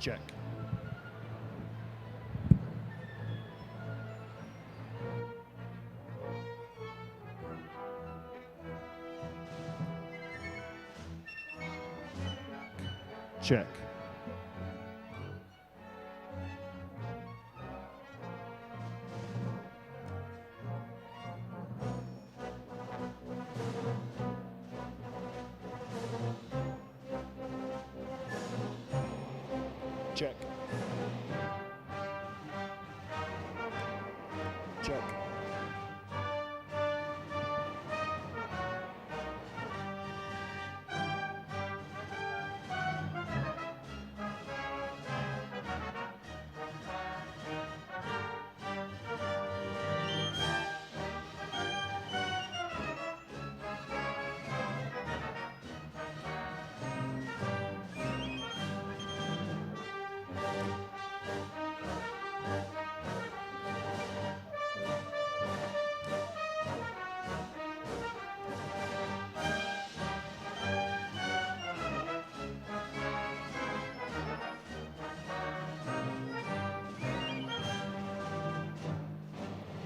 Check. Check. Check. Check.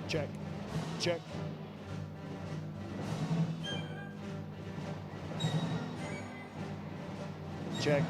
Check. Check. Check.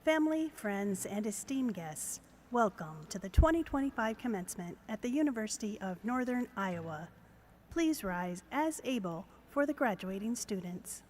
Family, friends, and esteemed guests, welcome to the 2025 commencement at the University of Northern Iowa. Please rise as able for the graduating students.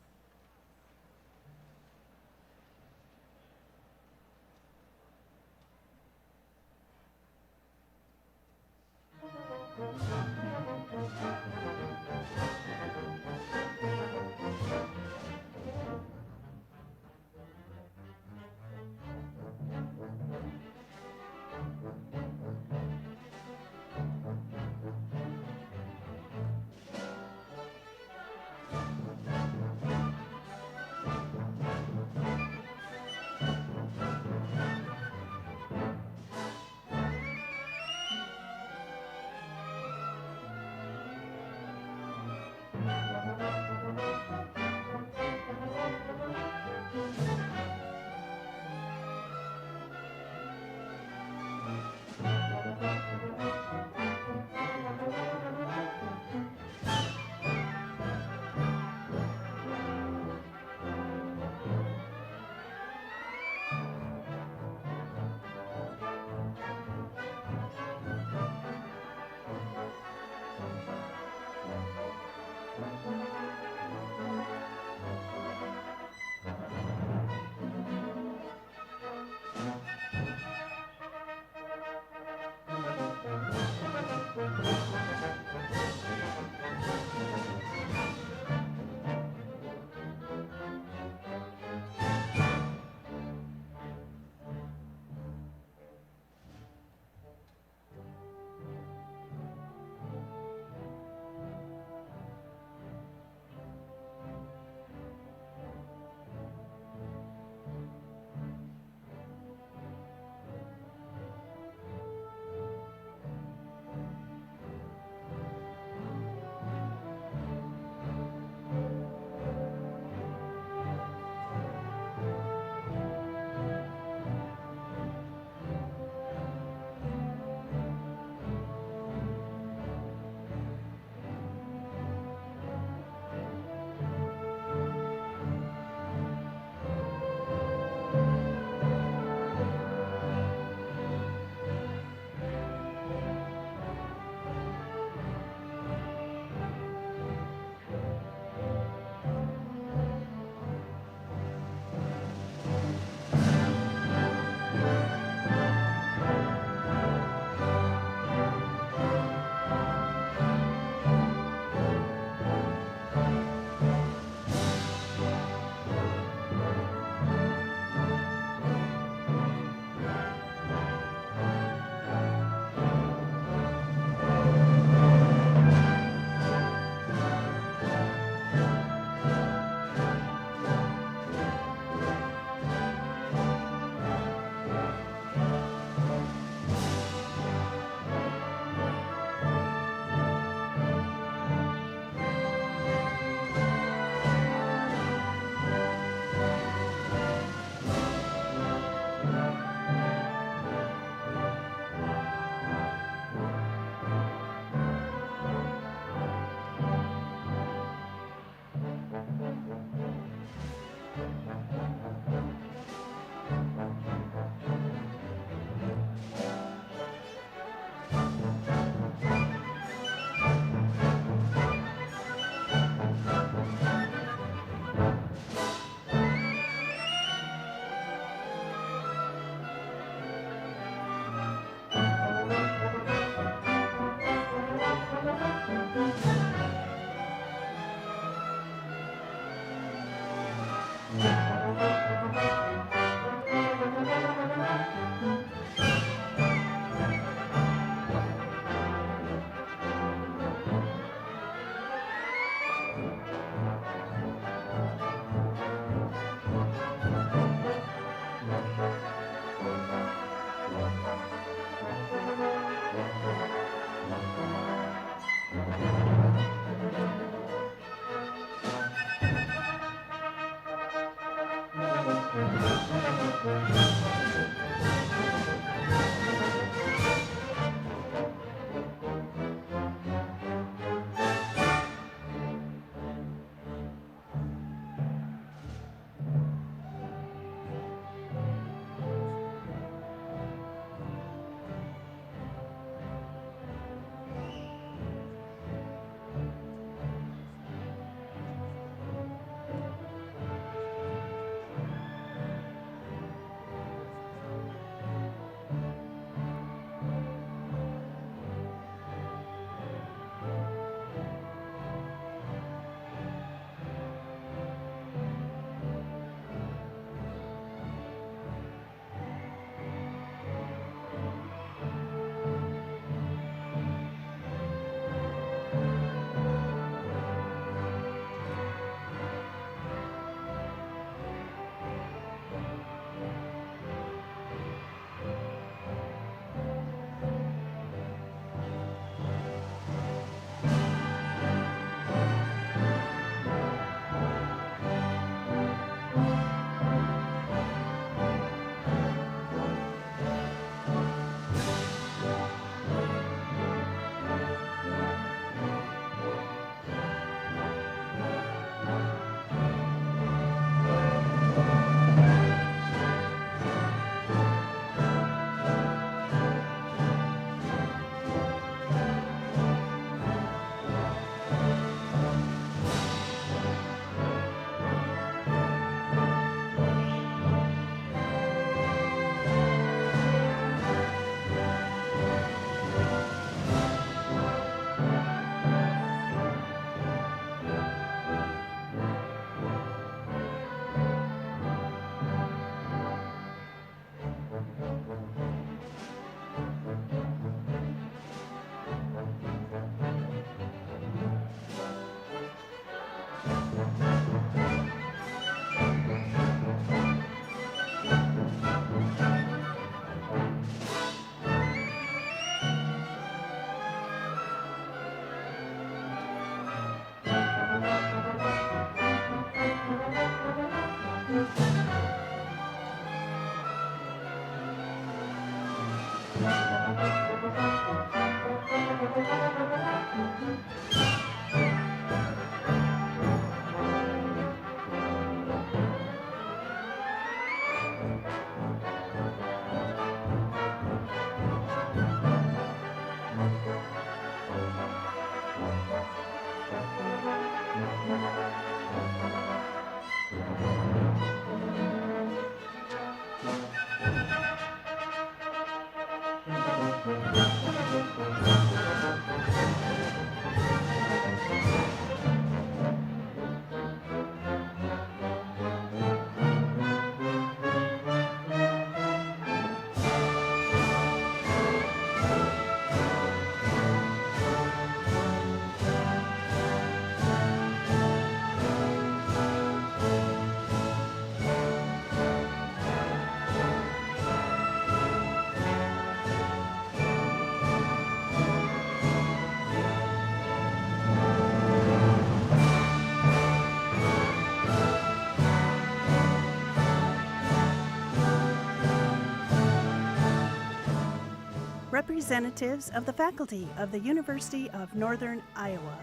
Representatives of the faculty of the University of Northern Iowa.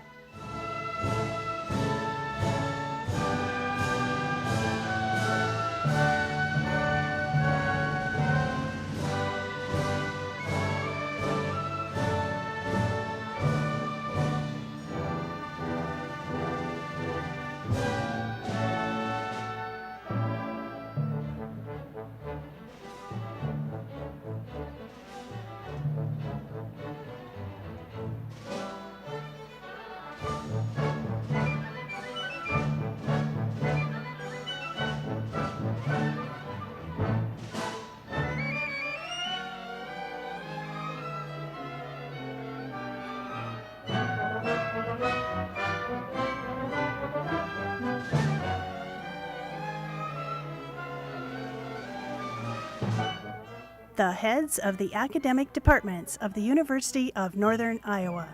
The heads of the academic departments of the University of Northern Iowa.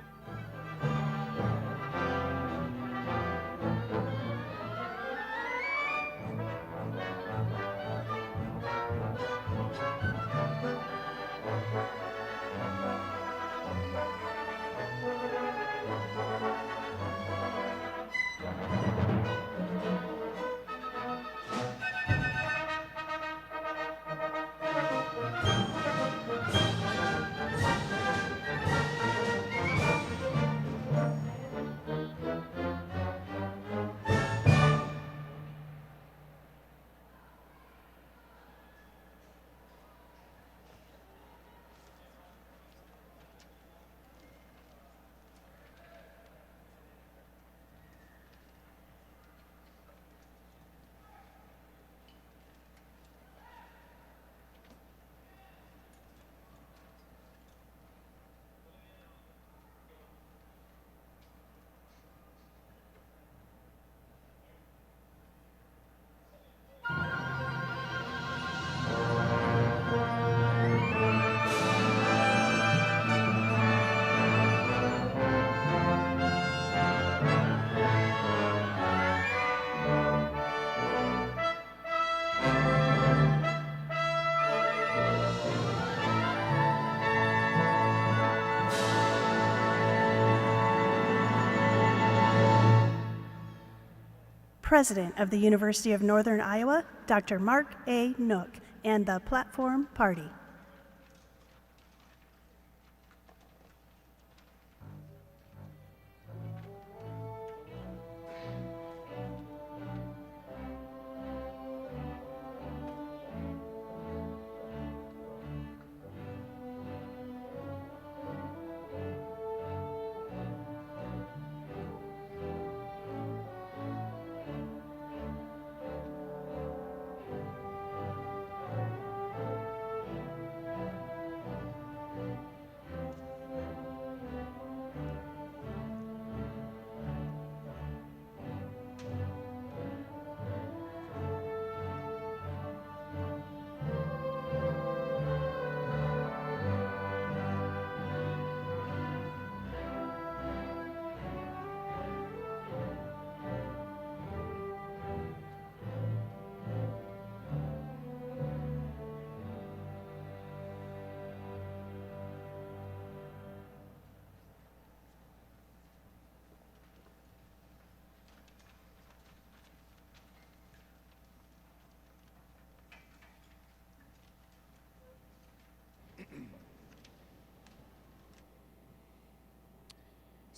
President of the University of Northern Iowa, Dr. Mark A. Nook, and the Platform Party.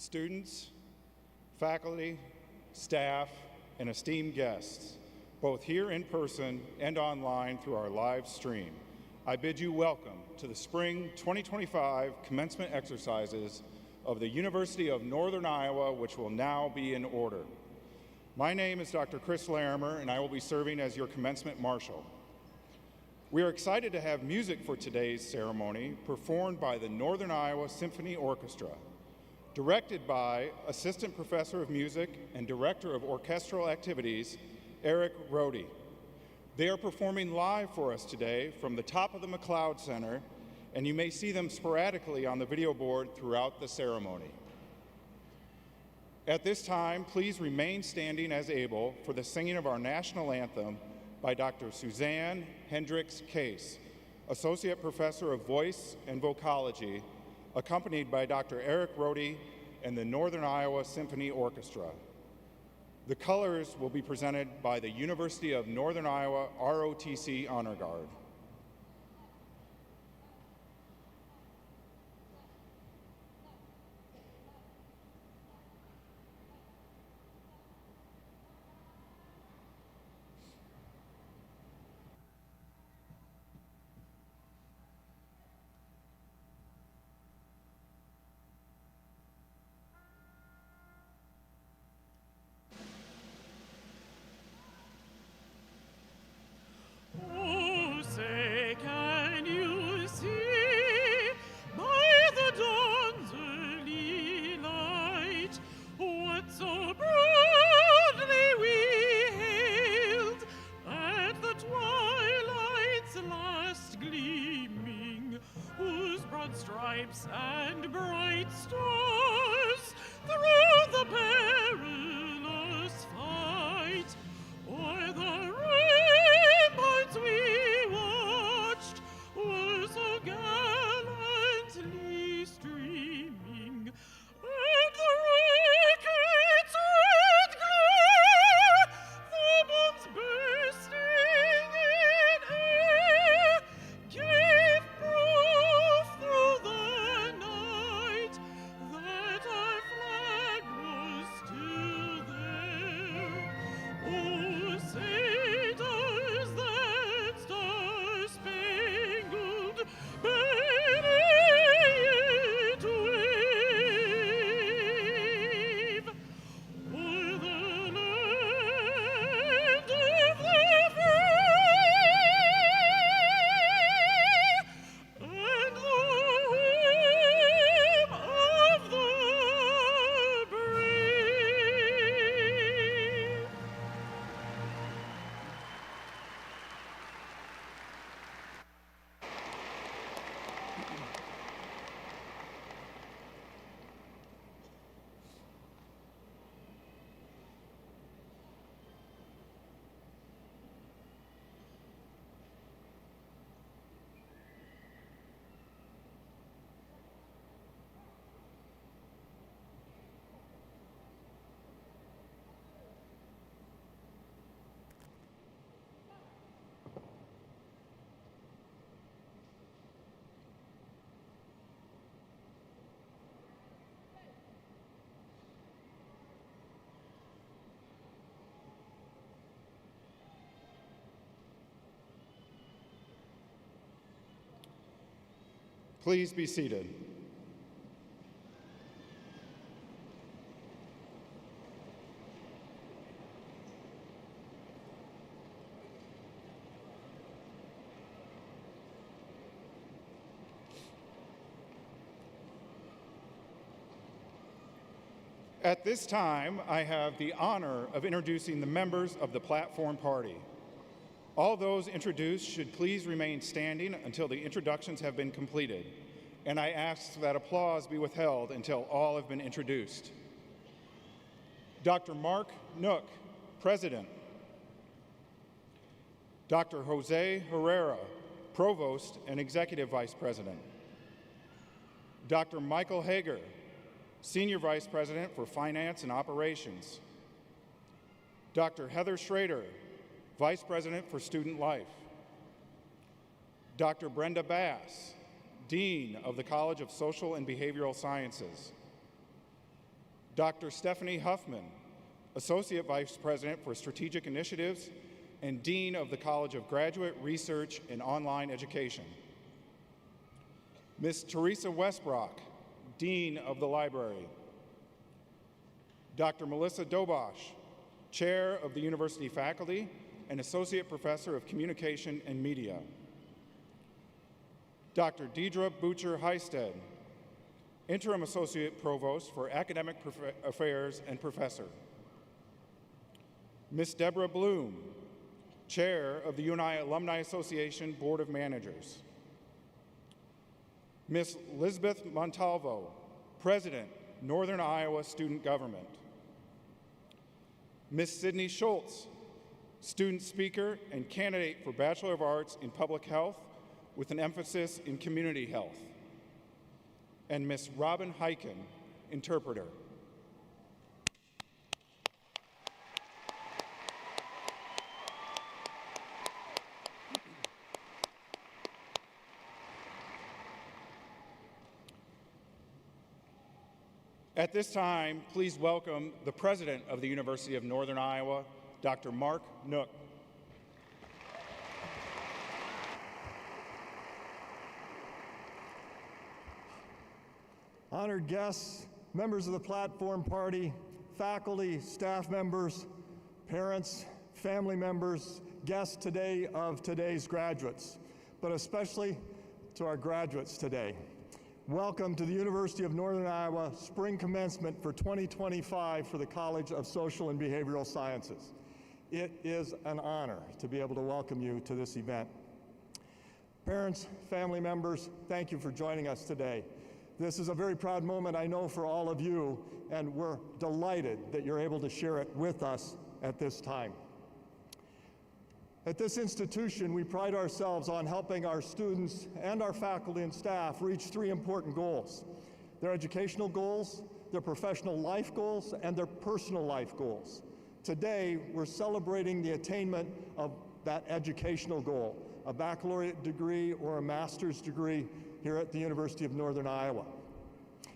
students, faculty, staff, and esteemed guests, both here in person and online through our live stream. I bid you welcome to the Spring 2025 commencement exercises of the University of Northern Iowa, which will now be in order. My name is Dr. Chris Larimer, and I will be serving as your commencement marshal. We are excited to have music for today's ceremony performed by the Northern Iowa Symphony Orchestra, directed by Assistant Professor of Music and Director of Orchestral Activities, Eric Rohde. They are performing live for us today from the top of the McLeod Center, and you may see them sporadically on the video board throughout the ceremony. At this time, please remain standing as able for the singing of our national anthem by Dr. Suzanne Hendricks Case, Associate Professor of Voice and Vocology, accompanied by Dr. Eric Rohde and the Northern Iowa Symphony Orchestra. The colors will be presented by the University of Northern Iowa ROTC Honor Guard. Stripes and bright stars through the perilous fight, o'er the ramparts we watched were so gallantly streaming, and the rockets' red glare, the bombs bursting in air, gave proof through the night that our flag was still there. Oh, say does that star-spangled banner yet wave o'er the land of the free and the home of the brave. Please be seated. At this time, I have the honor of introducing the members of the Platform Party. All those introduced should please remain standing until the introductions have been completed, and I ask that applause be withheld until all have been introduced. Dr. Mark Nook, President. Dr. Jose Herrera, Provost and Executive Vice President. Dr. Michael Hager, Senior Vice President for Finance and Operations. Dr. Heather Schrader, Vice President for Student Life. Dr. Brenda Bass, Dean of the College of Social and Behavioral Sciences. Dr. Stephanie Huffman, Associate Vice President for Strategic Initiatives and Dean of the College of Graduate Research and Online Education. Ms. Teresa Westbrock, Dean of the Library. Dr. Melissa Dobosh, Chair of the University Faculty and Associate Professor of Communication and Media. Dr. Deidre Butcher-Heisted, Interim Associate Provost for Academic Affairs and Professor. Ms. Deborah Bloom, Chair of the UNI Alumni Association Board of Managers. Ms. Lisbeth Montalvo, President, Northern Iowa Student Government. Ms. Sydney Schultz, Student Speaker and candidate for Bachelor of Arts in Public Health with an emphasis in community health. And Ms. Robin Heiken, Interpreter. At this time, please welcome the President of the University of Northern Iowa, Dr. Mark Nook. Honored guests, members of the platform party, faculty, staff members, parents, family members, guests today of today's graduates, but especially to our graduates today. Welcome to the University of Northern Iowa Spring Commencement for 2025 for the College of Social and Behavioral Sciences. It is an honor to be able to welcome you to this event. Parents, family members, thank you for joining us today. This is a very proud moment, I know, for all of you, and we're delighted that you're able to share it with us at this time. At this institution, we pride ourselves on helping our students and our faculty and staff reach three important goals: their educational goals, their professional life goals, and their personal life goals. Today, we're celebrating the attainment of that educational goal, a baccalaureate degree or a master's degree here at the University of Northern Iowa.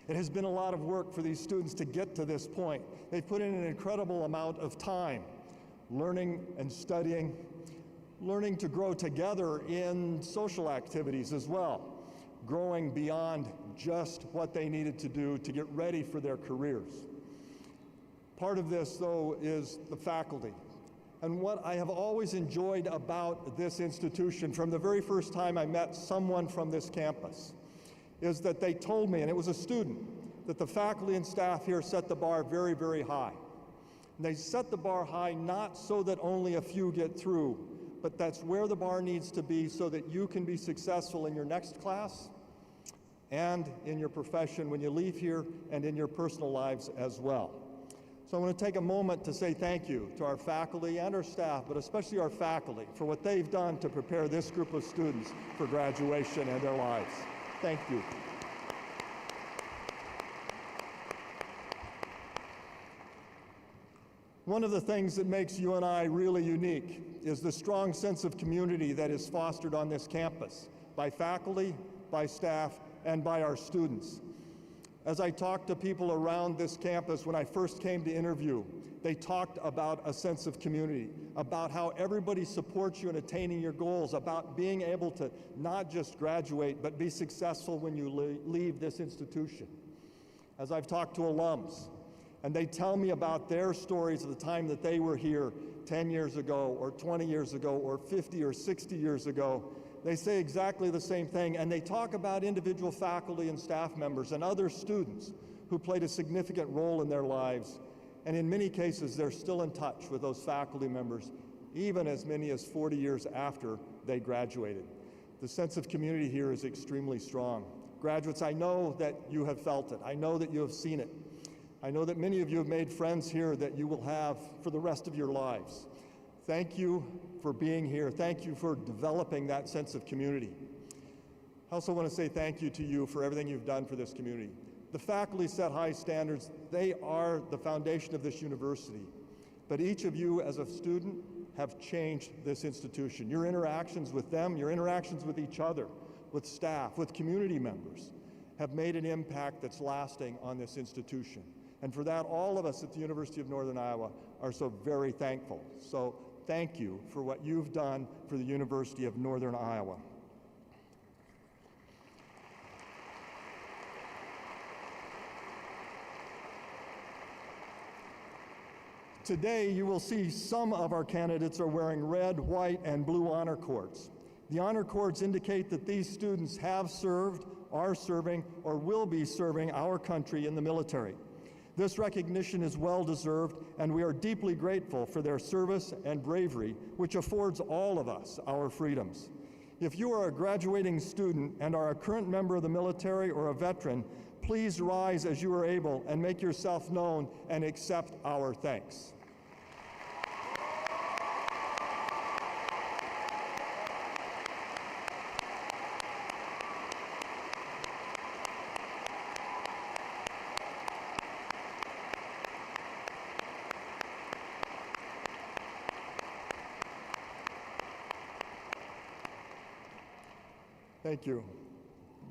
It has been a lot of work for these students to get to this point. They've put in an incredible amount of time learning and studying, learning to grow together in social activities as well, growing beyond just what they needed to do to get ready for their careers. Part of this, though, is the faculty. And what I have always enjoyed about this institution from the very first time I met someone from this campus is that they told me, and it was a student, that the faculty and staff here set the bar very, very high. And they set the bar high not so that only a few get through, but that's where the bar needs to be so that you can be successful in your next class and in your profession when you leave here and in your personal lives as well. So I want to take a moment to say thank you to our faculty and our staff, but especially our faculty, for what they've done to prepare this group of students for graduation and their lives. Thank you. One of the things that makes UNI really unique is the strong sense of community that is fostered on this campus by faculty, by staff, and by our students. As I talked to people around this campus when I first came to interview, they talked about a sense of community, about how everybody supports you in attaining your goals, about being able to not just graduate, but be successful when you leave this institution. As I've talked to alums, and they tell me about their stories of the time that they were here 10 years ago, or 20 years ago, or 50 or 60 years ago. They say exactly the same thing, and they talk about individual faculty and staff members and other students who played a significant role in their lives. And in many cases, they're still in touch with those faculty members, even as many as 40 years after they graduated. The sense of community here is extremely strong. Graduates, I know that you have felt it. I know that you have seen it. I know that many of you have made friends here that you will have for the rest of your lives. Thank you for being here. Thank you for developing that sense of community. I also want to say thank you to you for everything you've done for this community. The faculty set high standards. They are the foundation of this university. But each of you as a student have changed this institution. Your interactions with them, your interactions with each other, with staff, with community members, have made an impact that's lasting on this institution. And for that, all of us at the University of Northern Iowa are so very thankful. So thank you for what you've done for the University of Northern Iowa. Today, you will see some of our candidates are wearing red, white, and blue honor cords. The honor cords indicate that these students have served, are serving, or will be serving our country in the military. This recognition is well-deserved, and we are deeply grateful for their service and bravery, which affords all of us our freedoms. If you are a graduating student and are a current member of the military or a veteran, please rise as you are able and make yourself known and accept our thanks. Thank you.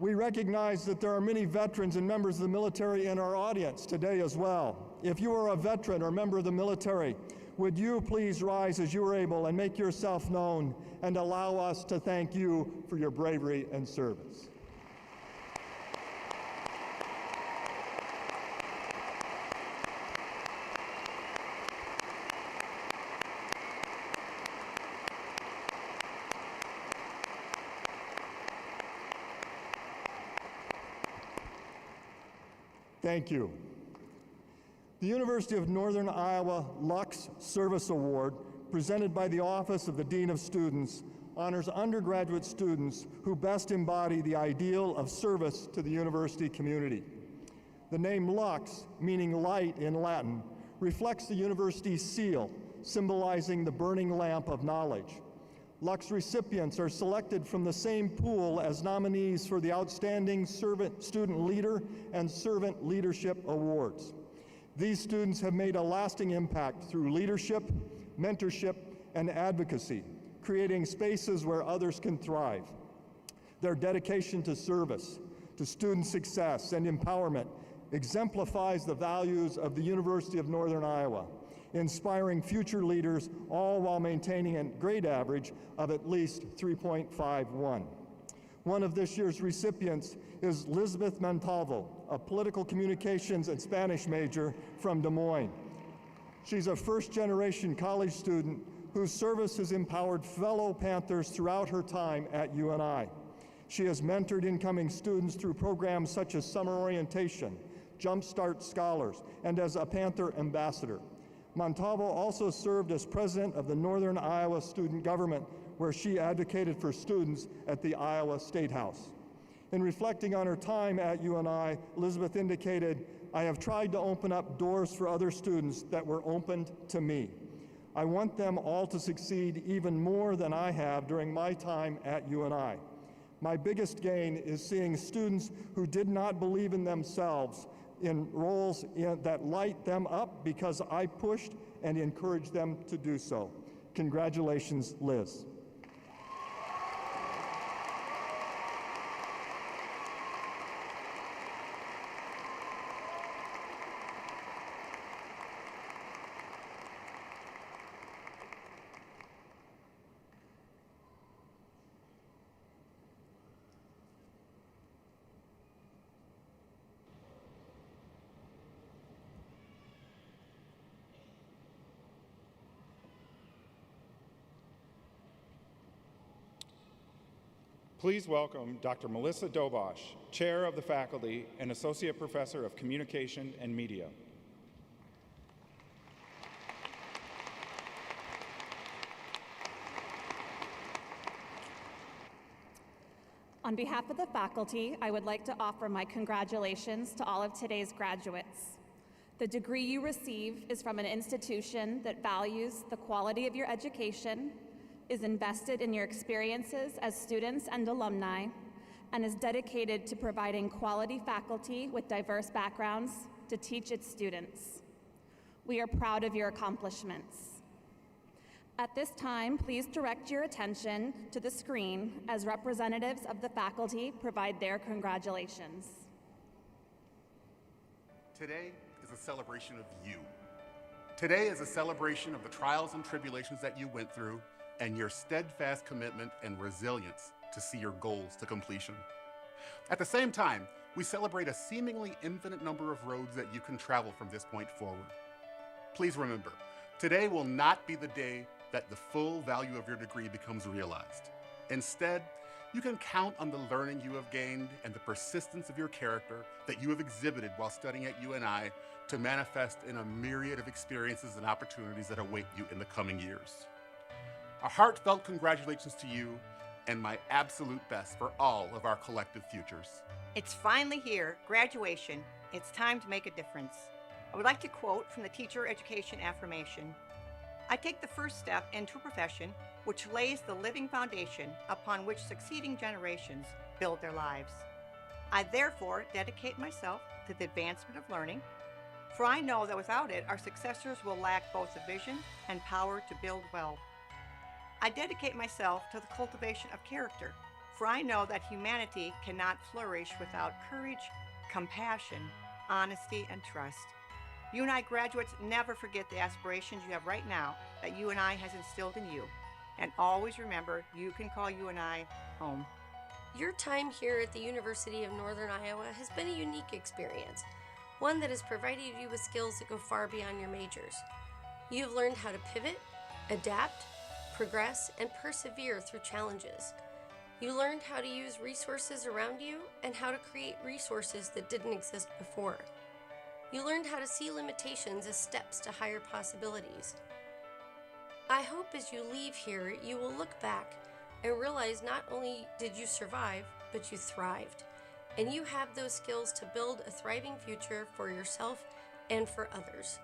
We recognize that there are many veterans and members of the military in our audience today as well. If you are a veteran or member of the military, would you please rise as you are able and make yourself known and allow us to thank you for your bravery and service. Thank you. The University of Northern Iowa Lux Service Award, presented by the Office of the Dean of Students, honors undergraduate students who best embody the ideal of service to the university community. The name Lux, meaning light in Latin, reflects the university's seal, symbolizing the burning lamp of knowledge. Lux recipients are selected from the same pool as nominees for the Outstanding Student Leader and Servant Leadership Awards. These students have made a lasting impact through leadership, mentorship, and advocacy, creating spaces where others can thrive. Their dedication to service, to student success, and empowerment exemplifies the values of the University of Northern Iowa, inspiring future leaders, all while maintaining a grade average of at least 3.51. One of this year's recipients is Elizabeth Montalvo, a political communications and Spanish major from Des Moines. She's a first-generation college student whose service has empowered fellow Panthers throughout her time at UNI. She has mentored incoming students through programs such as Summer Orientation, Jumpstart Scholars, and as a Panther ambassador. Montalvo also served as president of the Northern Iowa Student Government, where she advocated for students at the Iowa State House. In reflecting on her time at UNI, Elizabeth indicated, "I have tried to open up doors for other students that were opened to me. I want them all to succeed even more than I have during my time at UNI. My biggest gain is seeing students who did not believe in themselves in roles that light them up because I pushed and encouraged them to do so." Congratulations, Liz. Please welcome Dr. Melissa Dobosh, Chair of the Faculty and Associate Professor of Communication and Media. On behalf of the faculty, I would like to offer my congratulations to all of today's graduates. The degree you receive is from an institution that values the quality of your education, is invested in your experiences as students and alumni, and is dedicated to providing quality faculty with diverse backgrounds to teach its students. We are proud of your accomplishments. At this time, please direct your attention to the screen as representatives of the faculty provide their congratulations. Today is a celebration of you. Today is a celebration of the trials and tribulations that you went through and your steadfast commitment and resilience to see your goals to completion. At the same time, we celebrate a seemingly infinite number of roads that you can travel from this point forward. Please remember, today will not be the day that the full value of your degree becomes realized. Instead, you can count on the learning you have gained and the persistence of your character that you have exhibited while studying at UNI to manifest in a myriad of experiences and opportunities that await you in the coming years. A heartfelt congratulations to you and my absolute best for all of our collective futures. It's finally here, graduation. It's time to make a difference. I would like to quote from the Teacher Education Affirmation. I take the first step into a profession which lays the living foundation upon which succeeding generations build their lives. I therefore dedicate myself to the advancement of learning, for I know that without it, our successors will lack both the vision and power to build well. I dedicate myself to the cultivation of character, for I know that humanity cannot flourish without courage, compassion, honesty, and trust. UNI graduates, never forget the aspirations you have right now that UNI has instilled in you. And always remember, you can call UNI home. Your time here at the University of Northern Iowa has been a unique experience, one that has provided you with skills that go far beyond your majors. You have learned how to pivot, adapt, progress, and persevere through challenges. You learned how to use resources around you and how to create resources that didn't exist before. You learned how to see limitations as steps to higher possibilities. I hope as you leave here, you will look back and realize not only did you survive, but you thrived. And you have those skills to build a thriving future for yourself and for others.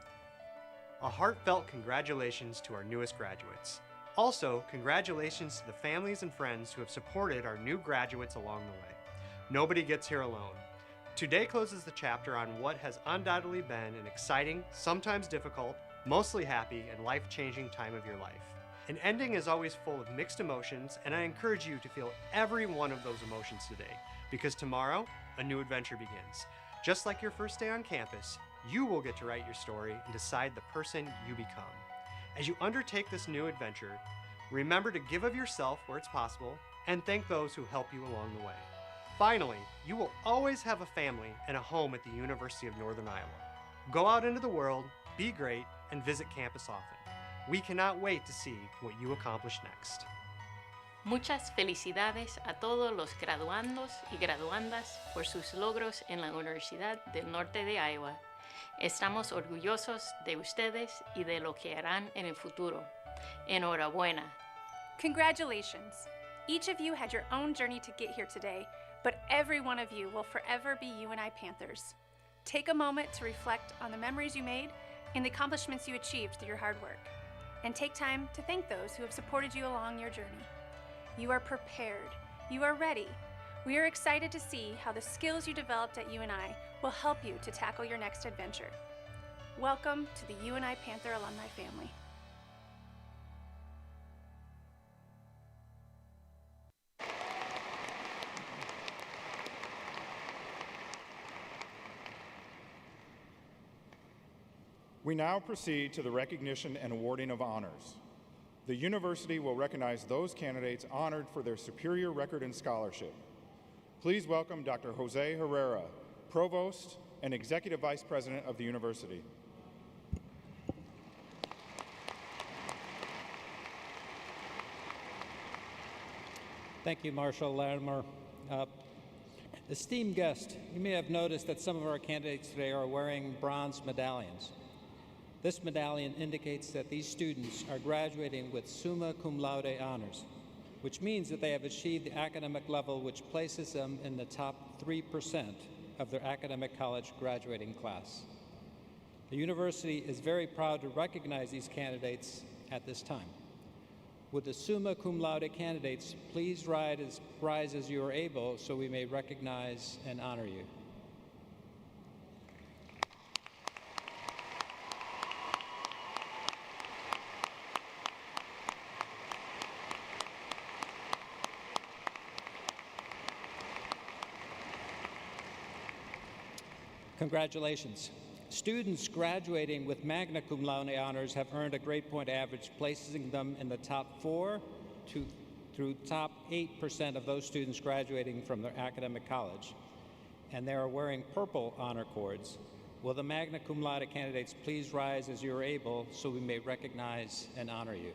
A heartfelt congratulations to our newest graduates. Also, congratulations to the families and friends who have supported our new graduates along the way. Nobody gets here alone. Today closes the chapter on what has undoubtedly been an exciting, sometimes difficult, mostly happy, and life-changing time of your life. An ending is always full of mixed emotions, and I encourage you to feel every one of those emotions today, because tomorrow, a new adventure begins. Just like your first day on campus, you will get to write your story and decide the person you become. As you undertake this new adventure, remember to give of yourself where it's possible and thank those who help you along the way. Finally, you will always have a family and a home at the University of Northern Iowa. Go out into the world, be great, and visit campus often. We cannot wait to see what you accomplish next. Muchas felicidades a todos los graduandos y graduandas por sus logros en la Universidad del Norte de Iowa. Estamos orgullosos de ustedes y de lo que harán en el futuro. Enhorabuena. Congratulations. Each of you had your own journey to get here today, but every one of you will forever be UNI Panthers. Take a moment to reflect on the memories you made and the accomplishments you achieved through your hard work. And take time to thank those who have supported you along your journey. You are prepared. You are ready. We are excited to see how the skills you developed at UNI will help you to tackle your next adventure. Welcome to the UNI Panther alumni family. We now proceed to the recognition and awarding of honors. The university will recognize those candidates honored for their superior record and scholarship. Please welcome Dr. Jose Herrera, Provost and Executive Vice President of the university. Thank you, Marshall Latimer. Esteemed guest, you may have noticed that some of our candidates today are wearing bronze medallions. This medallion indicates that these students are graduating with summa cum laude honors, which means that they have achieved the academic level which places them in the top 3% of their academic college graduating class. The university is very proud to recognize these candidates at this time. Would the summa cum laude candidates please rise as you are able so we may recognize and honor you. Congratulations. Students graduating with magna cum laude honors have earned a grade point average, placing them in the top 4 through top 8% of those students graduating from their academic college. And they are wearing purple honor cords. Will the magna cum laude candidates please rise as you are able so we may recognize and honor you?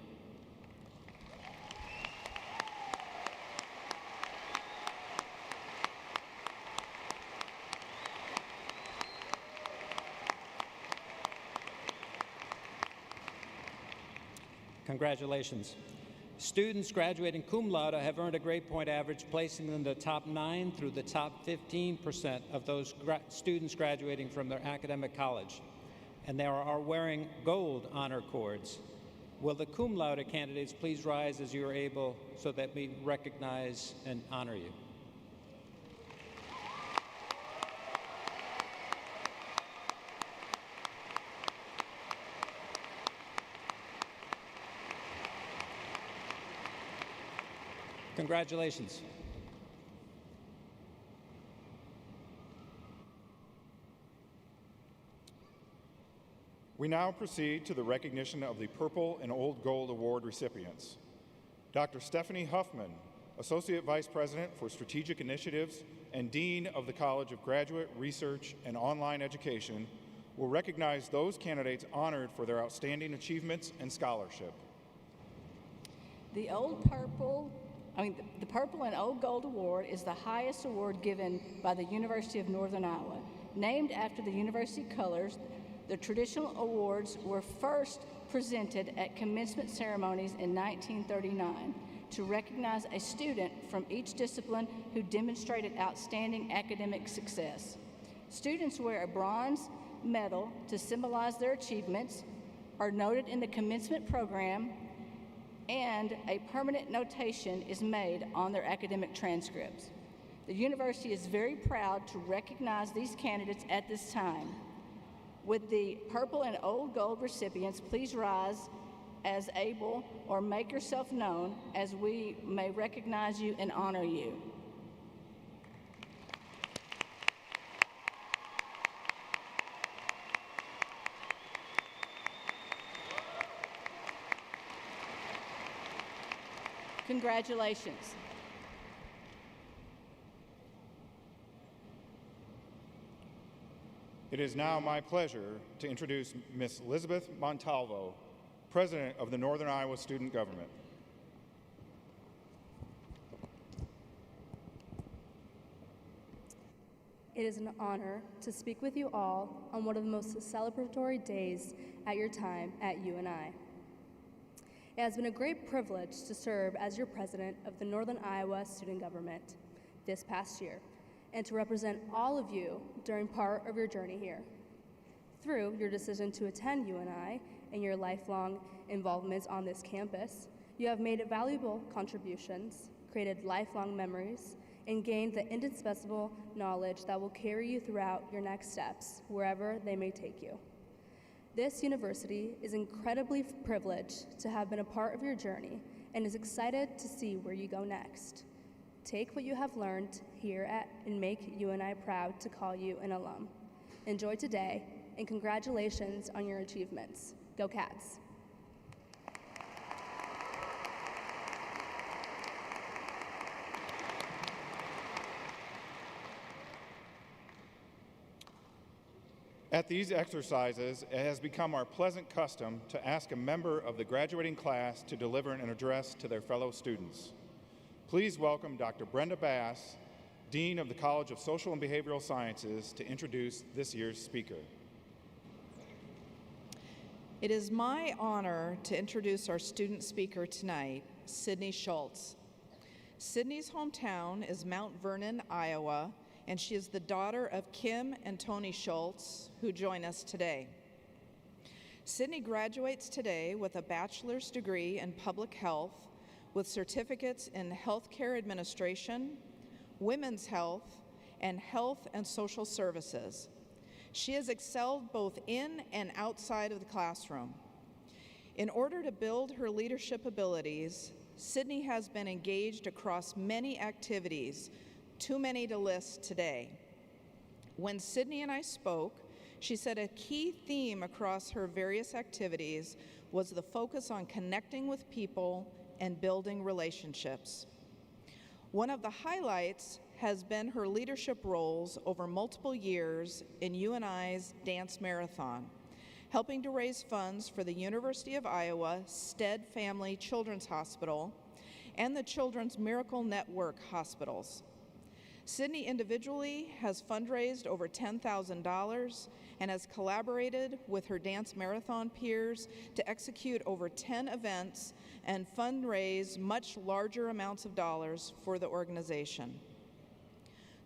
Congratulations. Students graduating cum laude have earned a grade point average, placing them in the top 9 through the top 15% of those students graduating from their academic college. And they are wearing gold honor cords. Will the cum laude candidates please rise as you are able so that we recognize and honor you? Congratulations. We now proceed to the recognition of the Purple and Old Gold Award recipients. Dr. Stephanie Huffman, Associate Vice President for Strategic Initiatives and Dean of the College of Graduate Research and Online Education, will recognize those candidates honored for their outstanding achievements and scholarship. The Purple and Old Gold Award is the highest award given by the University of Northern Iowa. Named after the university colors, the traditional awards were first presented at commencement ceremonies in 1939 to recognize a student from each discipline who demonstrated outstanding academic success. Students wear a bronze medal to symbolize their achievements, are noted in the commencement program, and a permanent notation is made on their academic transcripts. The university is very proud to recognize these candidates at this time. Would the Purple and Old Gold recipients please rise as able or make yourself known as we may recognize you and honor you. Congratulations. It is now my pleasure to introduce Ms. Elizabeth Montalvo, President of the Northern Iowa Student Government. It is an honor to speak with you all on one of the most celebratory days at your time at UNI. It has been a great privilege to serve as your president of the Northern Iowa Student Government this past year and to represent all of you during part of your journey here. Through your decision to attend UNI and your lifelong involvements on this campus, you have made valuable contributions, created lifelong memories, and gained the indispensable knowledge that will carry you throughout your next steps, wherever they may take you. This university is incredibly privileged to have been a part of your journey and is excited to see where you go next. Take what you have learned here and make UNI proud to call you an alum. Enjoy today, and congratulations on your achievements. Go Cats! At these exercises, it has become our pleasant custom to ask a member of the graduating class to deliver an address to their fellow students. Please welcome Dr. Brenda Bass, Dean of the College of Social and Behavioral Sciences, to introduce this year's speaker. It is my honor to introduce our student speaker tonight, Sydney Schultz. Sydney's hometown is Mount Vernon, Iowa, and she is the daughter of Kim and Tony Schultz, who join us today. Sydney graduates today with a bachelor's degree in public health with certificates in healthcare administration, women's health, and health and social services. She has excelled both in and outside of the classroom. In order to build her leadership abilities, Sydney has been engaged across many activities, too many to list today. When Sydney and I spoke, She said a key theme across her various activities was the focus on connecting with people and building relationships. One of the highlights has been her leadership roles over multiple years in UNI's Dance Marathon, helping to raise funds for the University of Iowa Stead Family Children's Hospital and the Children's Miracle Network hospitals. Sydney individually has fundraised over $10,000 and has collaborated with her Dance Marathon peers to execute over 10 events and fundraise much larger amounts of dollars for the organization.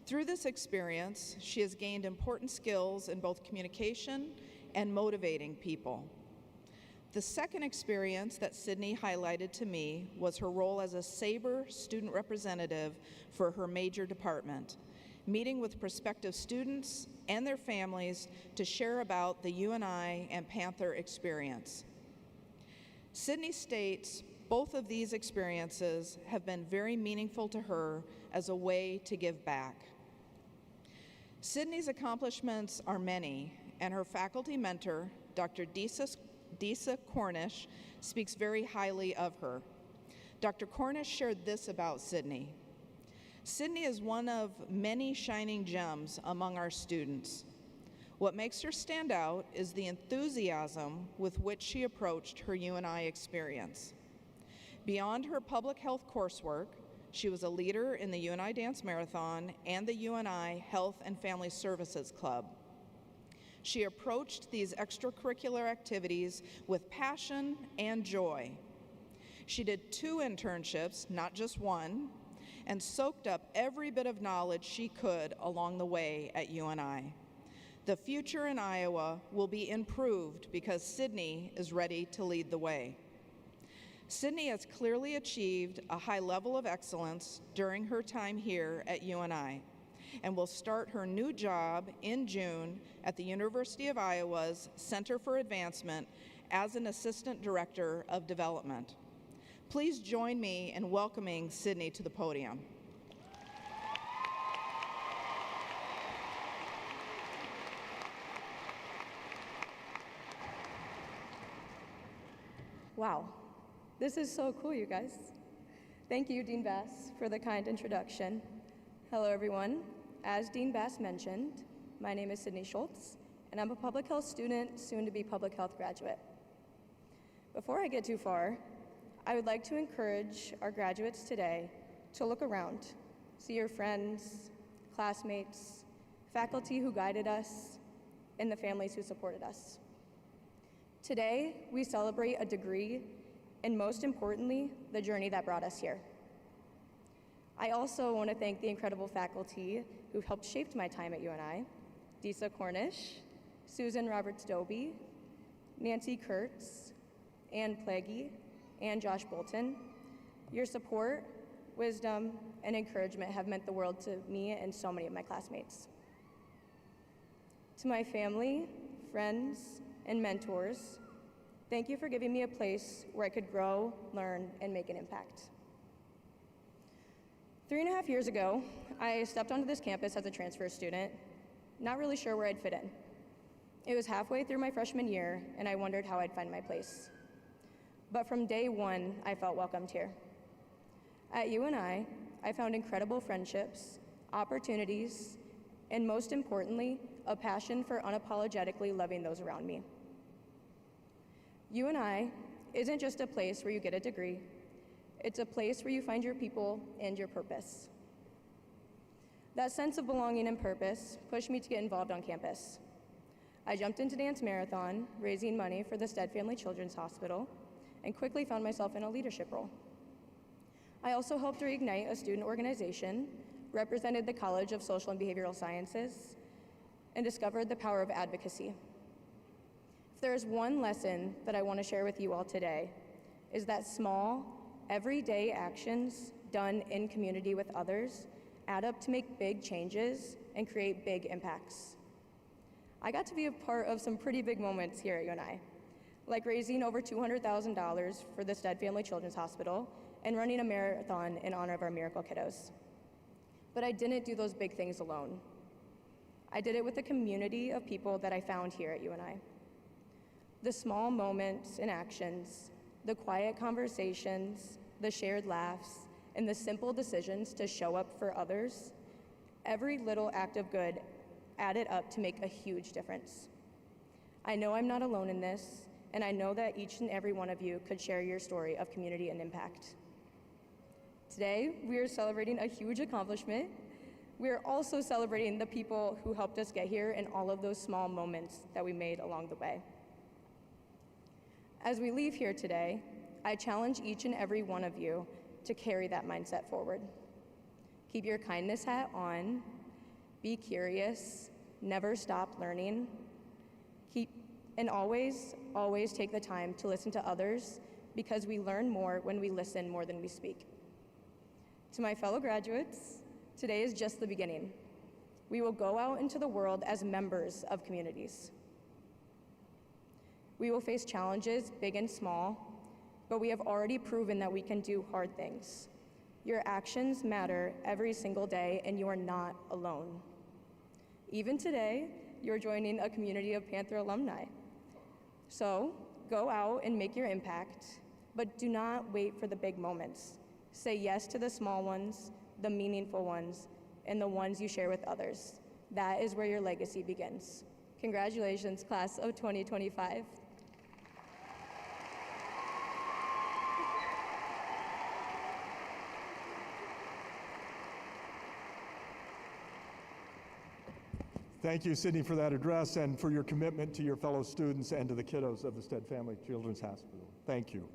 Through this experience, she has gained important skills in both communication and motivating people. The second experience that Sydney highlighted to me was her role as a SABRE student representative for her major department, meeting with prospective students and their families to share about the UNI and Panther experience. Sydney states both of these experiences have been very meaningful to her as a way to give back. Sydney's accomplishments are many, and her faculty mentor, Dr. Disa Cornish, speaks very highly of her. Dr. Cornish shared this about Sydney. Sydney is one of many shining gems among our students. What makes her stand out is the enthusiasm with which she approached her UNI experience. Beyond her public health coursework, she was a leader in the UNI Dance Marathon and the UNI Health and Family Services Club. She approached these extracurricular activities with passion and joy. She did 2 internships, not just one, and soaked up every bit of knowledge she could along the way at UNI. The future in Iowa will be improved because Sydney is ready to lead the way. Sydney has clearly achieved a high level of excellence during her time here at UNI and will start her new job in June at the University of Iowa's Center for Advancement as an Assistant Director of Development. Please join me in welcoming Sydney to the podium. Wow, this is so cool, you guys. Thank you, Dean Bass, for the kind introduction. Hello, everyone. As Dean Bass mentioned, my name is Sydney Schultz, and I'm a public health student, soon to be public health graduate. Before I get too far, I would like to encourage our graduates today to look around, see your friends, classmates, faculty who guided us, and the families who supported us. Today, we celebrate a degree, and most importantly, the journey that brought us here. I also want to thank the incredible faculty who've helped shape my time at UNI, Disa Cornish, Susan Roberts-Doby, Nancy Kurtz, Ann Plaguey, and Josh Bolton. Your support, wisdom, and encouragement have meant the world to me and so many of my classmates. To my family, friends, and mentors, thank you for giving me a place where I could grow, learn, and make an impact. 3.5 years ago, I stepped onto this campus as a transfer student, not really sure where I'd fit in. It was halfway through my freshman year, and I wondered how I'd find my place. But from day one, I felt welcomed here. At UNI, I found incredible friendships, opportunities, and most importantly, a passion for unapologetically loving those around me. UNI isn't just a place where you get a degree, it's a place where you find your people and your purpose. That sense of belonging and purpose pushed me to get involved on campus. I jumped into Dance Marathon, raising money for the Stead Family Children's Hospital, and quickly found myself in a leadership role. I also helped reignite a student organization, represented the College of Social and Behavioral Sciences, and discovered the power of advocacy. If there is one lesson that I want to share with you all today, is that small, everyday actions done in community with others add up to make big changes and create big impacts. I got to be a part of some pretty big moments here at UNI, like raising over $200,000 for the Stead Family Children's Hospital and running a marathon in honor of our Miracle Kiddos. But I didn't do those big things alone. I did it with the community of people that I found here at UNI. The small moments and actions, the quiet conversations, the shared laughs, and the simple decisions to show up for others, every little act of good added up to make a huge difference. I know I'm not alone in this, and I know that each and every one of you could share your story of community and impact. Today, we are celebrating a huge accomplishment. We are also celebrating the people who helped us get here and all of those small moments that we made along the way. As we leave here today, I challenge each and every one of you to carry that mindset forward. Keep your kindness hat on, be curious, never stop learning, and always take the time to listen to others, because we learn more when we listen more than we speak. To my fellow graduates, today is just the beginning. We will go out into the world as members of communities. We will face challenges, big and small, but we have already proven that we can do hard things. Your actions matter every single day, and you are not alone. Even today, you're joining a community of Panther alumni. So go out and make your impact, but do not wait for the big moments. Say yes to the small ones, the meaningful ones, and the ones you share with others. That is where your legacy begins. Congratulations, class of 2025. Thank you, Sydney, for that address and for your commitment to your fellow students and to the kiddos of the Stead Family Children's Hospital. Thank you.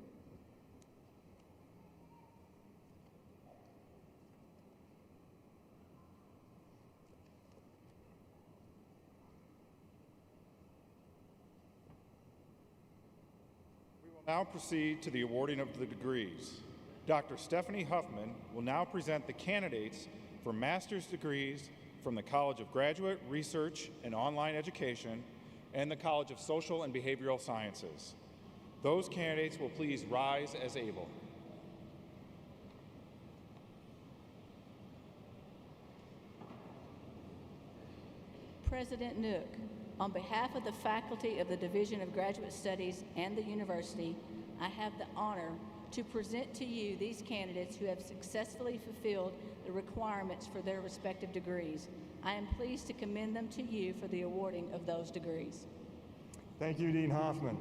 We will now proceed to the awarding of the degrees. Dr. Stephanie Huffman will now present the candidates for master's degrees from the College of Graduate Research and Online Education and the College of Social and Behavioral Sciences. Those candidates will please rise as able. President Nook, on behalf of the faculty of the Division of Graduate Studies and the university, I have the honor to present to you these candidates who have successfully fulfilled the requirements for their respective degrees. I am pleased to commend them to you for the awarding of those degrees. Thank you, Dean Hoffman.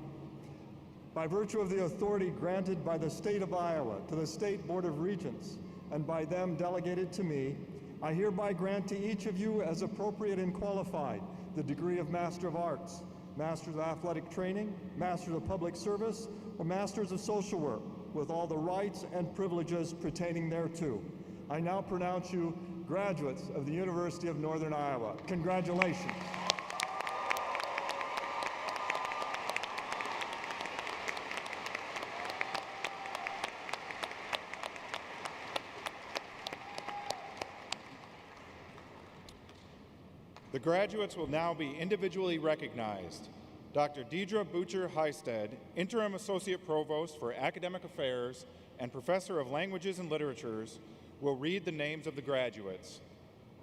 By virtue of the authority granted by the state of Iowa to the State Board of Regents and by them delegated to me, I hereby grant to each of you as appropriate and qualified the degree of Master of Arts, Masters of Athletic Training, Masters of Public Service, or Masters of Social Work, with all the rights and privileges pertaining thereto. I now pronounce you graduates of the University of Northern Iowa. Congratulations. The graduates will now be individually recognized. Dr. Deidre Butcher-Heisted, Interim Associate Provost for Academic Affairs and Professor of Languages and Literatures, will read the names of the graduates.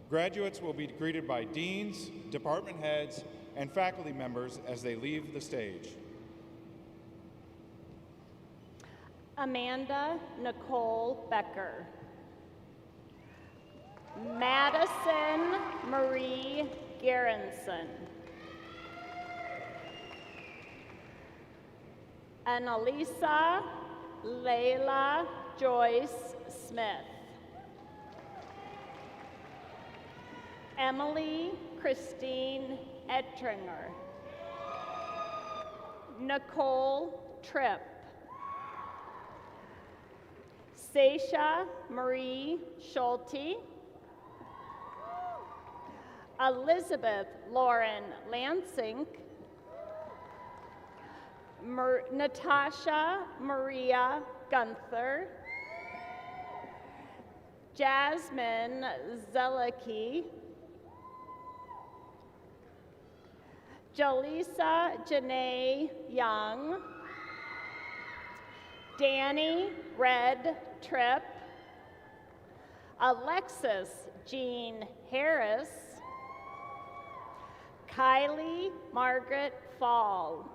Graduates will be greeted by deans, department heads, and faculty members as they leave the stage. Amanda Nicole Becker. Madison Marie Gerritsen. Annalisa Layla Joyce Smith. Emily Christine Ettringer. Nicole Tripp. Sasha Marie Schulte. Elizabeth Lauren Lansing. Natasha Maria Gunther. Jasmine Zelicki. Jaleesa Janae Young. Danny Red Tripp. Alexis Jean Harris. Kylie Margaret Fall,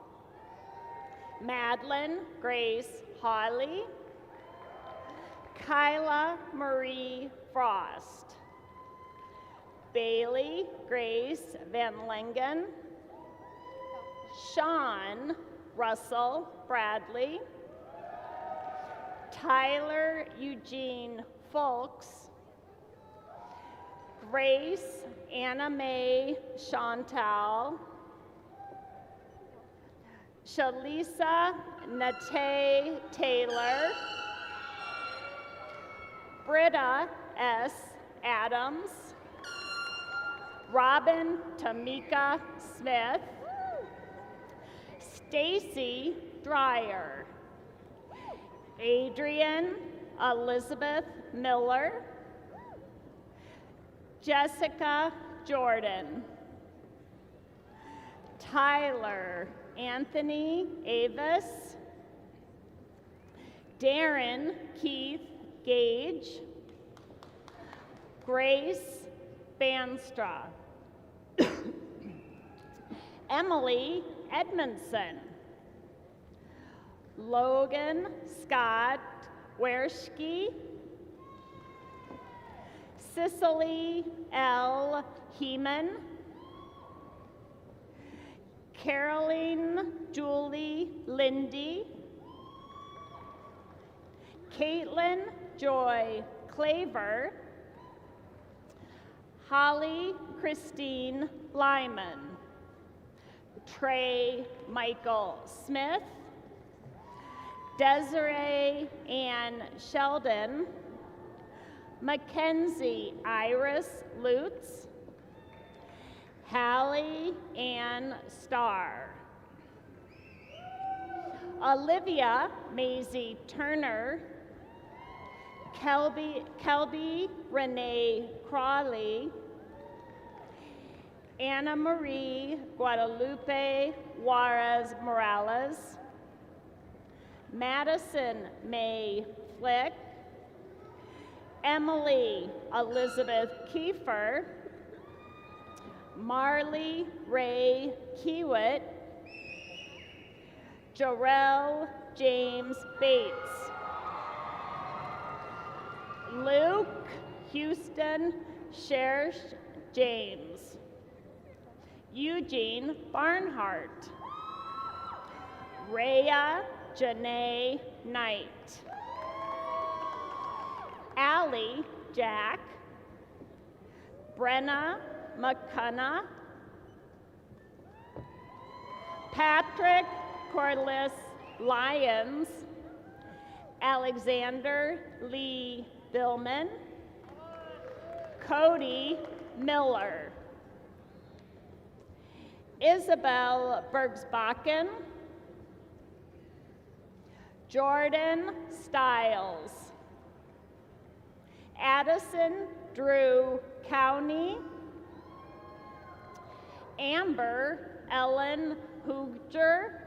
Madeline Grace Hawley, Kyla Marie Frost, Bailey Grace Van Lengen, Sean Russell Bradley, Tyler Eugene Folks, Grace Anna Mae Chantal, Shalisa Nate Taylor, Britta S. Adams, Robin Tamika Smith, Stacy Dreyer, Adrian Elizabeth Miller, Jessica Jordan, Tyler Anthony Avis, Darren Keith Gage, Grace Banstra, Emily Edmondson, Logan Scott Werschke, Cicely L. Heeman, Caroline Julie Lindy, Caitlin Joy Claver, Holly Christine Lyman, Trey Michael Smith, Desiree Ann Sheldon, Mackenzie Iris Lutz, Hallie Ann Starr, Olivia Maisie Turner, Kelby Renee Crawley, Anna Marie Guadalupe Juarez Morales, Madison May Flick, Emily Elizabeth Kiefer, Marley Ray Kiewit, Jarrell James Bates, Luke Houston Shersh James, Eugene Barnhart, Rhea Janae Knight, Allie Jack, Brenna McCunna, Patrick Corliss Lyons, Alexander Lee Billman, Cody Miller, Isabel Bergsbakken, Jordan Stiles, Addison Drew County, Amber Ellen Hooger,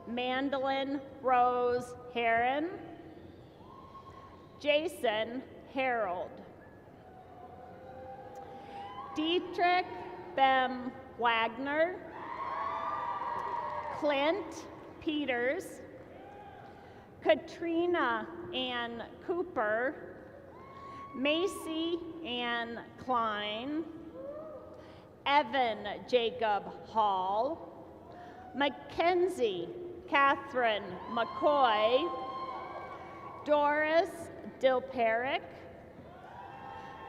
Mandolin Rose Heron, Jason Harold, Dietrich Bem Wagner, Clint Peters, Katrina Ann Cooper, Macy Ann Klein, Evan Jacob Hall, Mackenzie Catherine McCoy, Doris Dilperick,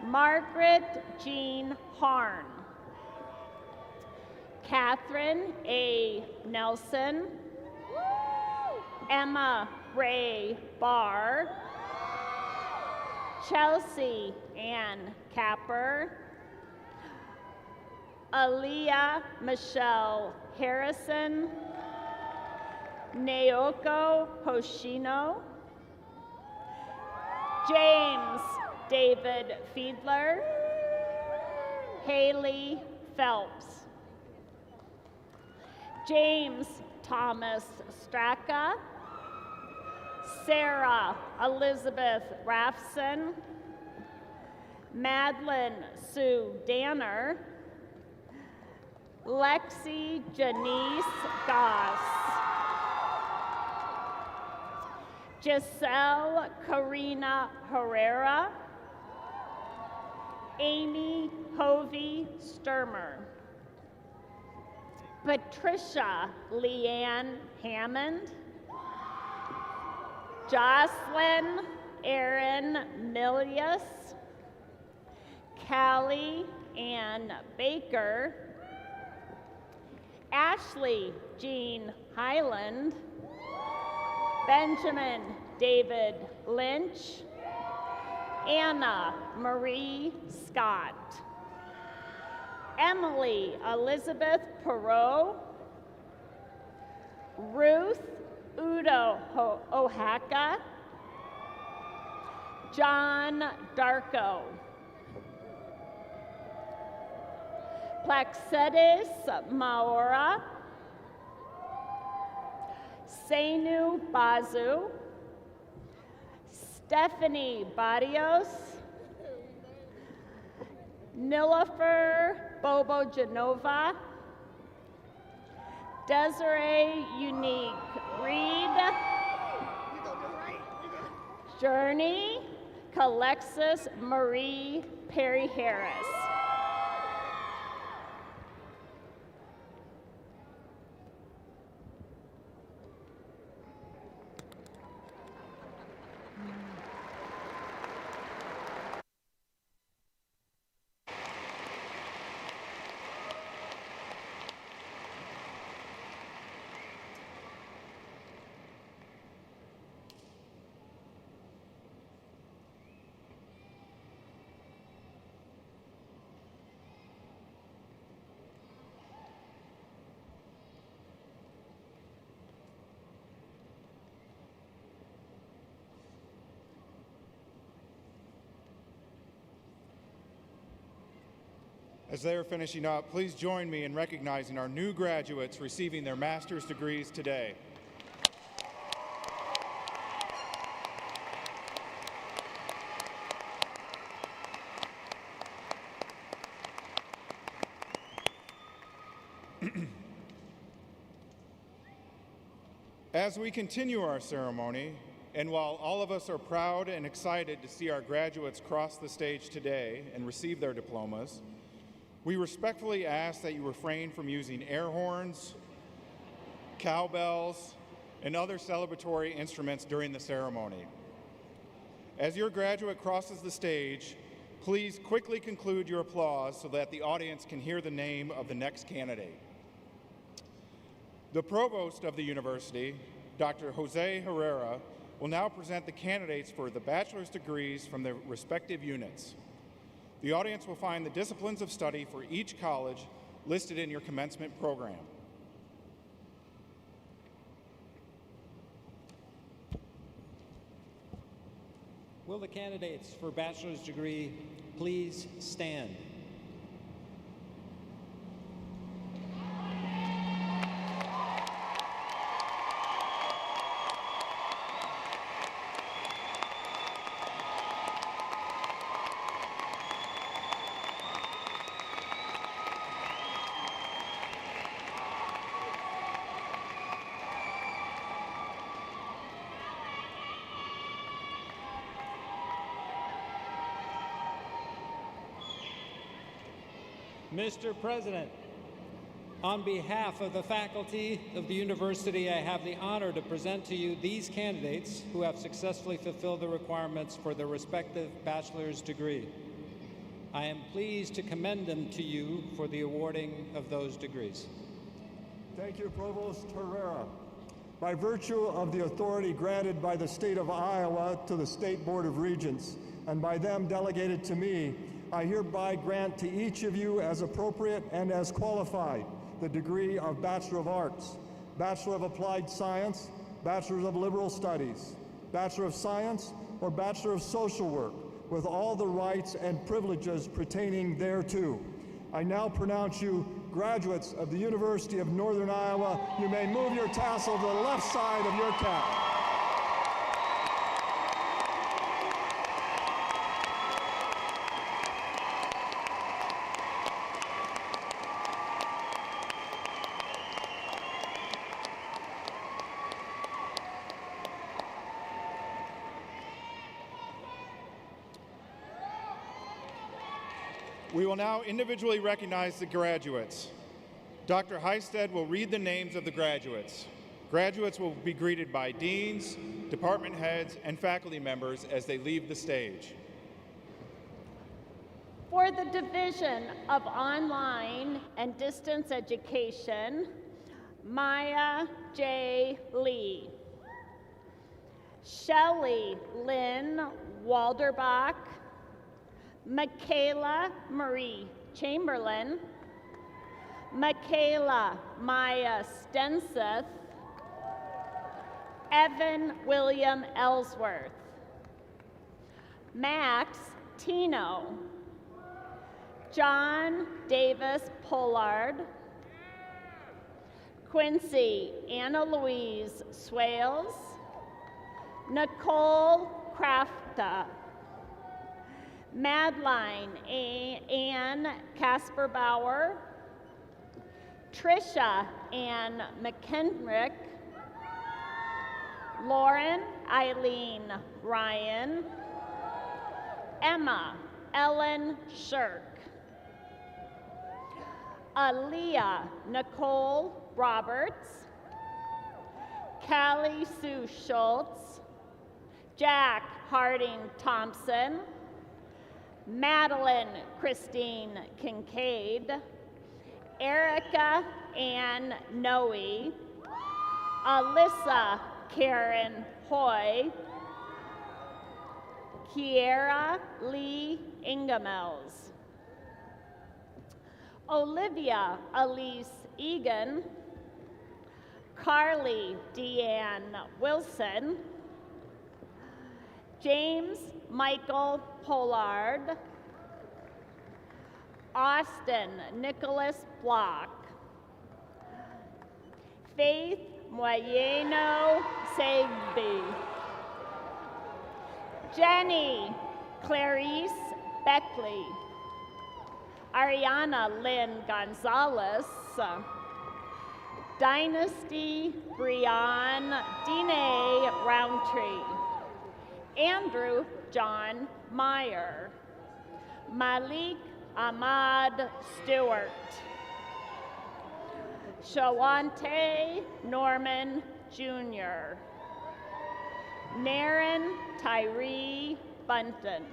Margaret Jean Harn, Catherine A. Nelson, Emma Ray Barr, Chelsea Ann Capper, Aaliyah Michelle Harrison, Naoko Hoshino, James David Fiedler, Haley Phelps, James Thomas Straka, Sarah Elizabeth Raffson, Madeline Sue Danner, Lexi Janice Goss. Giselle Karina Herrera. Amy Hovey Sturmer. Patricia Leanne Hammond. Jocelyn Erin Milius. Callie Ann Baker. Ashley Jean Highland. Benjamin David Lynch. Anna Marie Scott. Emily Elizabeth Perot. Ruth Udo Ohaka. John Darko. Plaxedis Maora. Seinu Bazu. Stephanie Barrios. Nilofer Bobo Genova. Desiree Unique Reed. Journey Calexis Marie Perry Harris. As they are finishing up, please join me in recognizing our new graduates receiving their master's degrees today. As we continue our ceremony, and while all of us are proud and excited to see our graduates cross the stage today and receive their diplomas, we respectfully ask that you refrain from using air horns, cowbells, and other celebratory instruments during the ceremony. As your graduate crosses the stage, please quickly conclude your applause so that the audience can hear the name of the next candidate. The provost of the university, Dr. Jose Herrera, will now present the candidates for the bachelor's degrees from their respective units. The audience will find the disciplines of study for each college listed in your commencement program. Will the candidates for bachelor's degree please stand? Mr. President, on behalf of the faculty of the university, I have the honor to present to you these candidates who have successfully fulfilled the requirements for their respective bachelor's degree. I am pleased to commend them to you for the awarding of those degrees. Thank you, Provost Herrera. By virtue of the authority granted by the state of Iowa to the State Board of Regents, and by them delegated to me, I hereby grant to each of you as appropriate and as qualified the degree of Bachelor of Arts, Bachelor of Applied Science, Bachelor of Liberal Studies, Bachelor of Science, or Bachelor of Social Work, with all the rights and privileges pertaining thereto. I now pronounce you graduates of the University of Northern Iowa. You may move your tassel to the left side of your cap. We will now individually recognize the graduates. Dr. Heisted will read the names of the graduates. Graduates will be greeted by deans, department heads, and faculty members as they leave the stage. For the Division of Online and Distance Education, Maya J. Lee. Shelley Lynn Walderbach. Michaela Marie Chamberlain. Michaela Maya Stenseth. Evan William Ellsworth. Max Tino. John Davis Pollard. Quincy Anna Louise Swales. Nicole Crafta. Madeline Ann Kasperbauer. Trisha Ann McKendrick. Lauren Eileen Ryan. Emma Ellen Shirk. Aaliyah Nicole Roberts. Callie Sue Schultz. Jack Harding Thompson. Madeline Christine Kincaid. Erica Ann Noe. Alyssa Karen Hoy. Kiera Lee Ingemels. Olivia Elise Egan. Carly Deanne Wilson. James Michael Pollard. Austin Nicholas Block. Faith Moyeno Segbe. Jenny Clarice Beckley. Ariana Lynn Gonzalez. Dynasty Brian Dine Roundtree. Andrew John Meyer. Malik Ahmad Stewart. Shawante Norman Jr. Naren Tyree Bunton.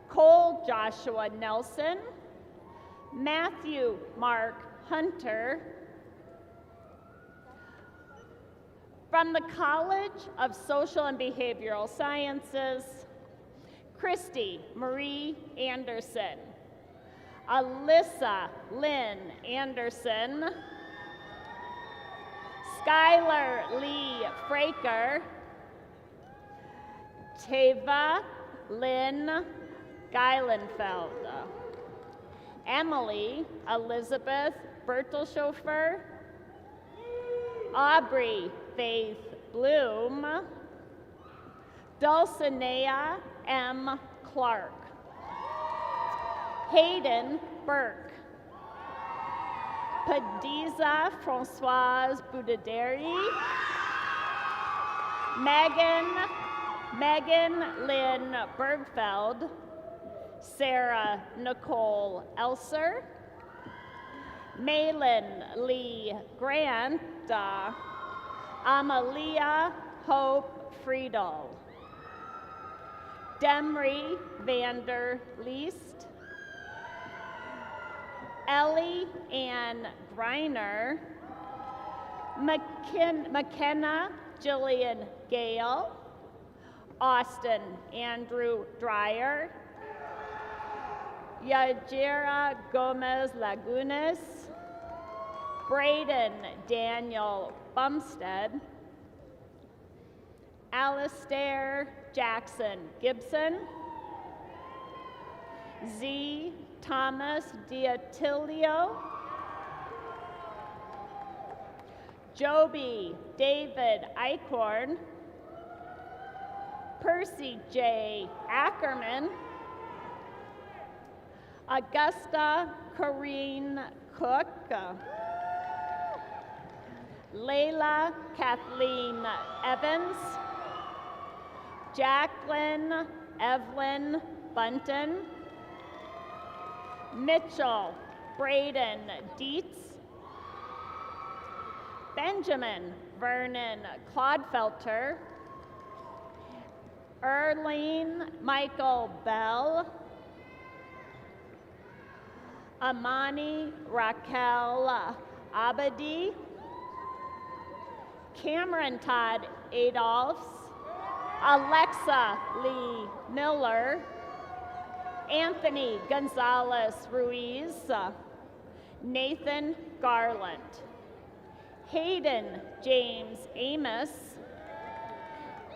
Cole Joshua Nelson. Matthew Mark Hunter. From the College of Social and Behavioral Sciences, Christy Marie Anderson. Alyssa Lynn Anderson. Skylar Lee Fraker. Tava Lynn Geilenfeld. Emily Elizabeth Bertelshofer. Aubrey Faith Bloom. Dulcinea M. Clark. Hayden Burke. Padiza Francoise Boudaderi. Megan Lynn Bergfeld. Sarah Nicole Elser. Malin Lee Grant. Amalia Hope Friedel. Demry Vander Leest. Ellie Ann Greiner. McKenna Jillian Gale. Austin Andrew Dreyer. Yajira Gomez Lagunas. Braden Daniel Bumstead. Alistair Jackson Gibson. Z. Thomas Diatilio. Joby David Eichhorn. Percy J. Ackerman. Augusta Corrine Cook. Layla Kathleen Evans. Jacqueline Evelyn Bunton. Mitchell Braden Dietz, Benjamin Vernon Clodfelter, Erlene Michael Bell, Amani Raquel Abadi, Cameron Todd Adolphs, Alexa Lee Miller, Anthony Gonzalez Ruiz, Nathan Garland, Hayden James Amos,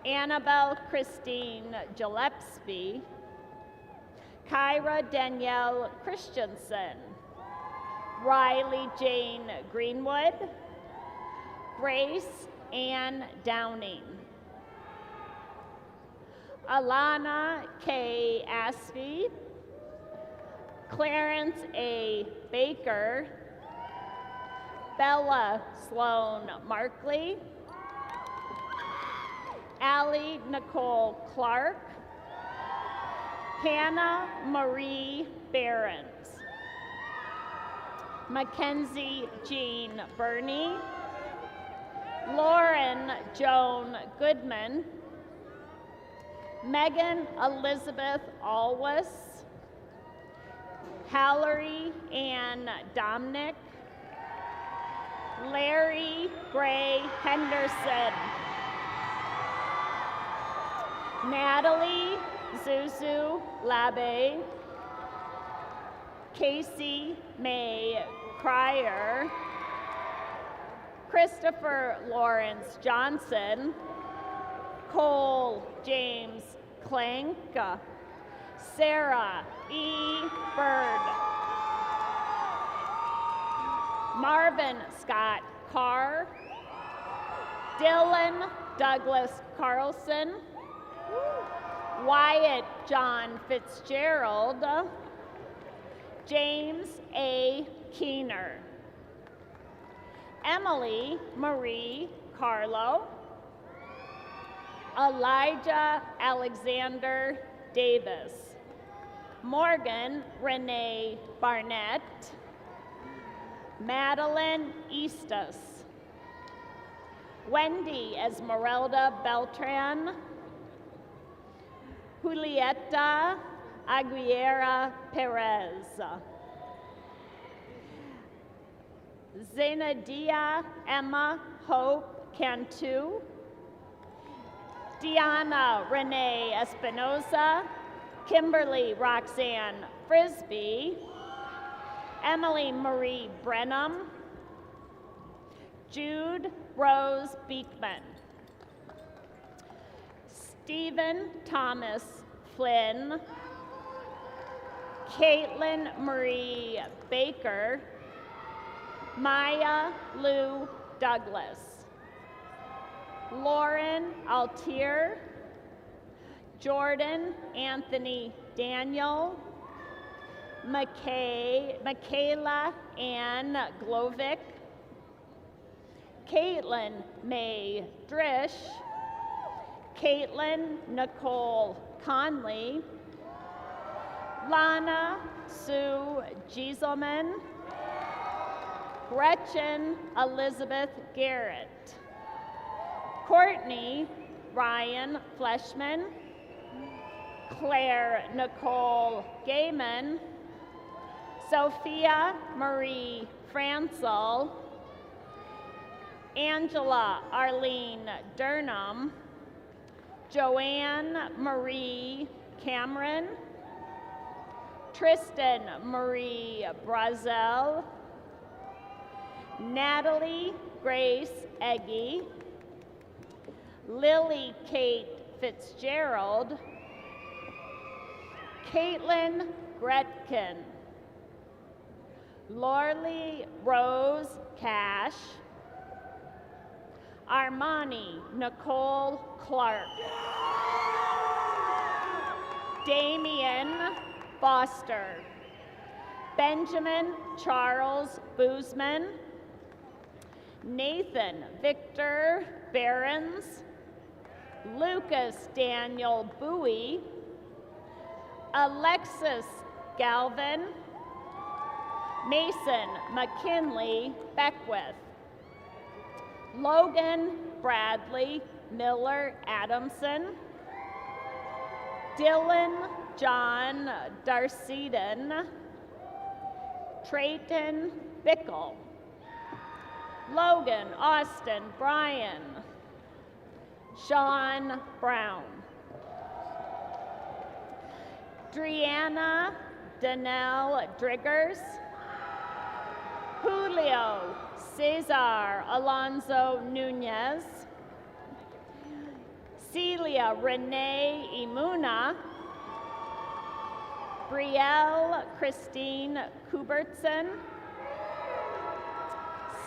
Annabelle Christine Gillespie, Kyra Danielle Christensen, Riley Jane Greenwood, Grace Ann Downing, Alana K. Aspey, Clarence A. Baker, Bella Sloan Markley, Allie Nicole Clark, Hannah Marie Behrens, Mackenzie Jean Burney, Lauren Joan Goodman, Megan Elizabeth Alwis, Hallery Ann Dominic, Larry Gray Henderson, Natalie Zuzu Labe, Casey May Cryer, Christopher Lawrence Johnson, Cole James Clank, Sarah E. Bird, Marvin Scott Carr, Dylan Douglas Carlson, Wyatt John Fitzgerald, James A. Keener, Emily Marie Carlo, Elijah Alexander Davis, Morgan Renee Barnett, Madeline Eastus, Wendy Esmeralda Beltran, Julieta Aguilera Perez, Zenadia Emma Hope Cantu, Diana Renee Espinoza, Kimberly Roxanne Frisbee, Emily Marie Brenham, Jude Rose Beekman, Stephen Thomas Flynn, Caitlin Marie Baker, Maya Lou Douglas, Lauren Altier, Jordan Anthony Daniel, Michaela Ann Glovic, Caitlin May Drish, Caitlin Nicole Conley, Lana Sue Gieselman, Gretchen Elizabeth Garrett, Courtney Ryan Fleshman, Claire Nicole Gaiman, Sophia Marie Francel, Angela Arlene Durham, Joanne Marie Cameron, Tristan Marie Brazel, Natalie Grace Eggy, Lily Kate Fitzgerald, Caitlin Gretkin, Lorley Rose Cash, Armani Nicole Clark, Damian Foster, Benjamin Charles Boozman, Nathan Victor Behrens, Lucas Daniel Bowie, Alexis Galvin, Mason McKinley Beckwith, Logan Bradley Miller Adamson, Dylan John Darceden, Trayton Bickle, Logan Austin Bryan, Sean Brown, Driana Danelle Driggers, Julio Cesar Alonso Nunez, Celia Renee Imuna, Brielle Christine Kubertson,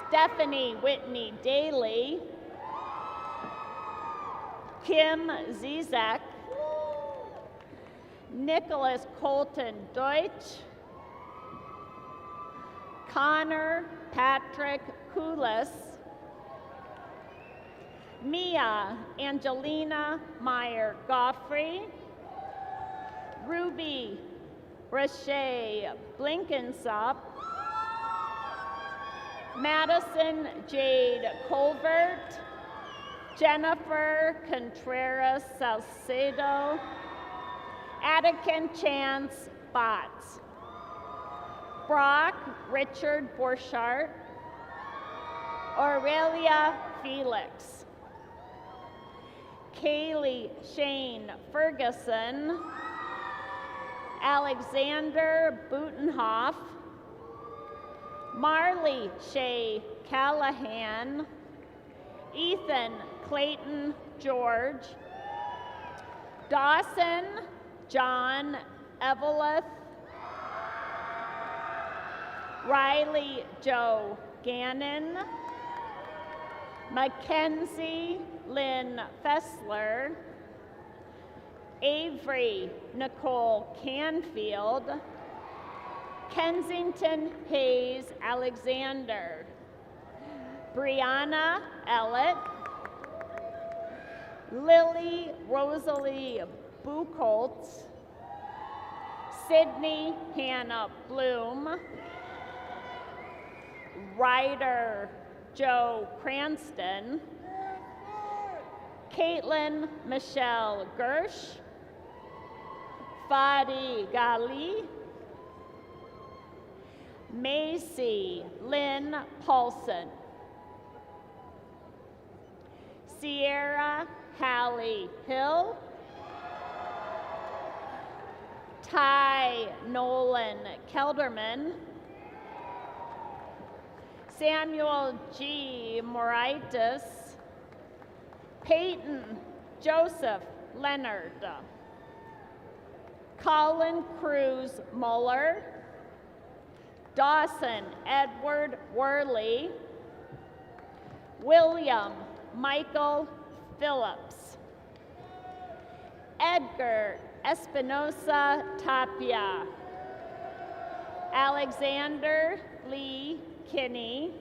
Stephanie Whitney Daly, Kim Zizek, Nicholas Colton Deutsch, Connor Patrick Kulis, Mia Angelina Meyer Goffrey, Ruby Rashay Blinkensop, Madison Jade Colbert, Jennifer Contreras Salcedo, Attican Chance Botts, Brock Richard Borchardt, Aurelia Felix, Kaylee Shane Ferguson, Alexander Butenhoff, Marley Shea Callahan, Ethan Clayton George, Dawson John Eveleth, Riley Joe Gannon, Mackenzie Lynn Fessler, Avery Nicole Canfield, Kensington Hayes Alexander, Brianna Ellett, Lily Rosalie Buchholz, Sydney Hannah Bloom, Ryder Joe Cranston, Caitlin Michelle Gersh, Fadi Gali, Macy Lynn Paulson, Sierra Hallie Hill, Ty Nolan Kelderman, Samuel G. Moraitis, Peyton Joseph Leonard, Colin Cruz Muller, Dawson Edward Worley, William Michael Phillips, Edgar Espinosa Tapia, Alexander Lee Kinney,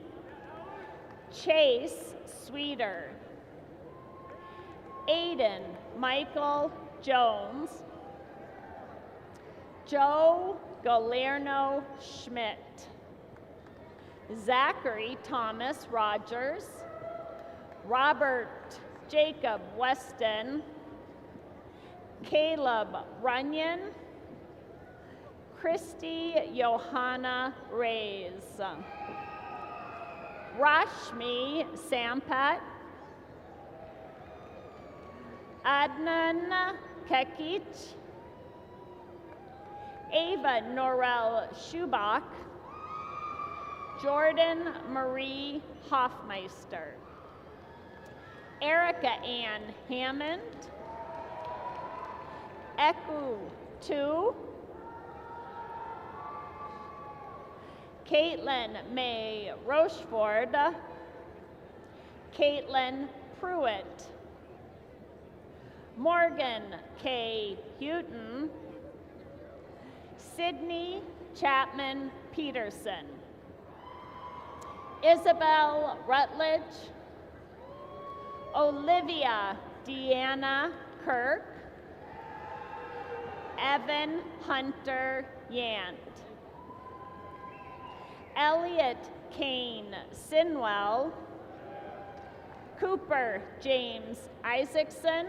Chase Sweeter, Aiden Michael Jones, Joe Galerno Schmidt, Zachary Thomas Rogers, Robert Jacob Weston, Caleb Runyon, Christy Johanna Reyes, Rashmi Sampat, Adnan Kekic, Ava Norel Schubach, Jordan Marie Hoffmeister, Erica Ann Hammond, Eku Tu, Caitlin May Rocheford, Caitlin Pruitt, Morgan K. Houghton, Sydney Chapman Peterson, Isabel Rutledge, Olivia Deanna Kirk, Evan Hunter Yant, Elliot Kane Sinwell, Cooper James Isaacson,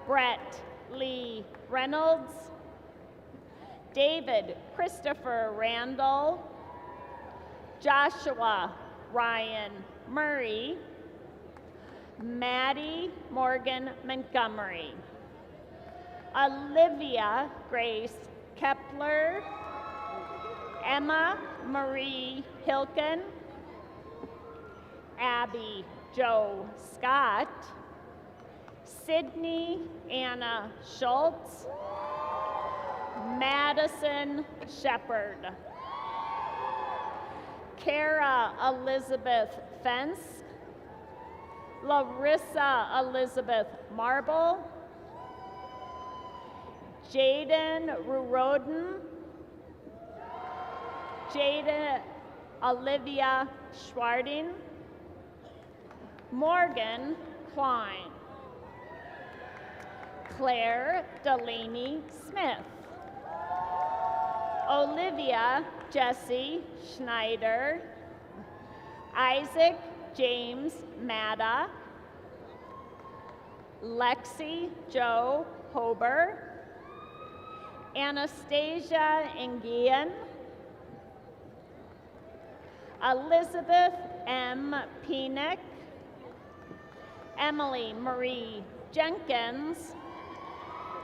Brett Lee Reynolds, David Christopher Randall, Joshua Ryan Murray, Maddie Morgan Montgomery, Olivia Grace Kepler, Emma Marie Hilken, Abby Jo Scott, Sydney Anna Schultz, Madison Shepard, Kara Elizabeth Fence, Larissa Elizabeth Marble, Jaden Ruroden, Jada Olivia Schwarding, Morgan Klein, Claire Delaney Smith, Olivia Jesse Schneider, Isaac James Matta, Lexi Jo Hober, Anastasia Nguyen, Elizabeth M. Penick, Emily Marie Jenkins,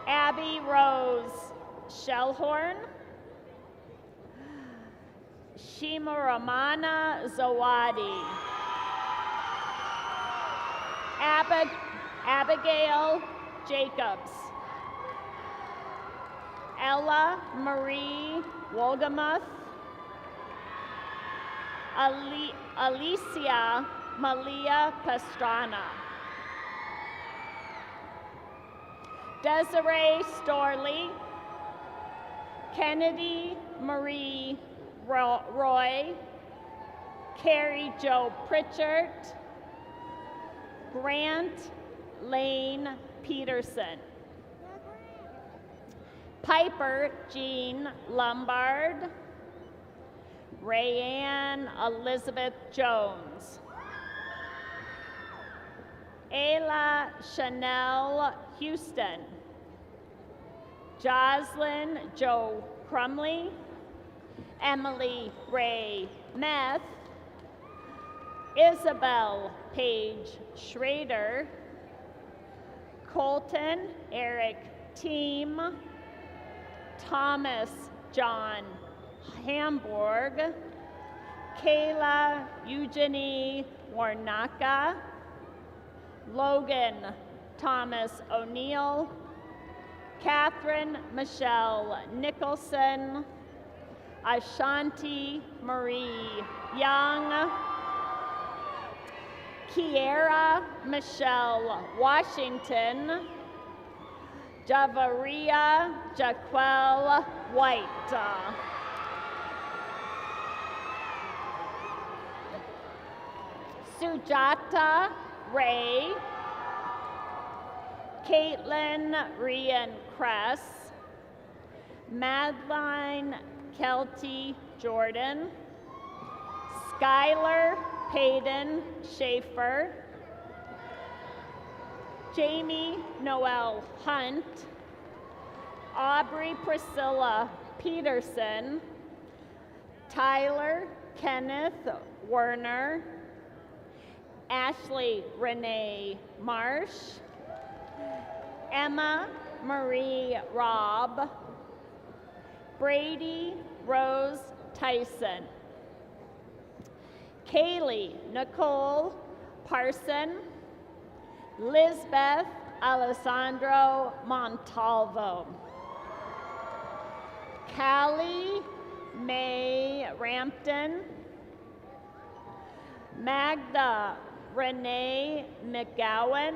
Abby Rose Shellhorn, Shimaramana Zawadi, Abigail Jacobs, Ella Marie Wolgamuth, Alicia Malia Pastrana, Desiree Storley, Kennedy Marie Roy, Carrie Jo Pritchard, Grant Lane Peterson, Piper Jean Lombard, Rayanne Elizabeth Jones, Ayla Chanel Houston, Jocelyn Jo Crumley, Emily Ray Meth, Isabel Page Schrader, Colton Eric Team, Thomas John Hamburg, Kayla Eugenie Warnaka, Logan Thomas O'Neill, Catherine Michelle Nicholson, Ashanti Marie Young, Kiera Michelle Washington, Javaria Jaquel White, Sujata Ray, Caitlin Rian Kress, Madeline Kelty Jordan, Skylar Payton Schaefer, Jamie Noel Hunt, Aubrey Priscilla Peterson, Tyler Kenneth Werner, Ashley Renee Marsh, Emma Marie Robb, Brady Rose Tyson, Kaylee Nicole Parson, Lisbeth Alessandro Montalvo, Callie May Rampton, Magda Renee McGowan,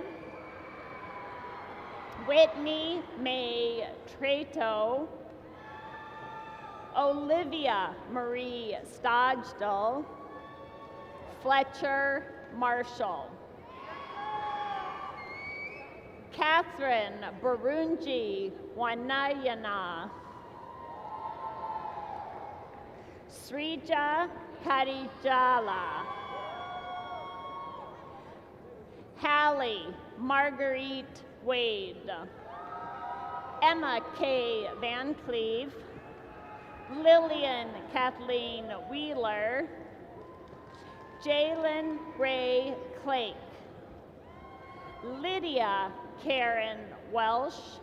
Whitney May Trato, Olivia Marie Stodgdal, Fletcher Marshall, Catherine Barunji Wanayana, Srija Karijala, Hallie Marguerite Wade, Emma K. Van Cleve, Lillian Kathleen Wheeler, Jalen Ray Clake, Lydia Karen Welsh,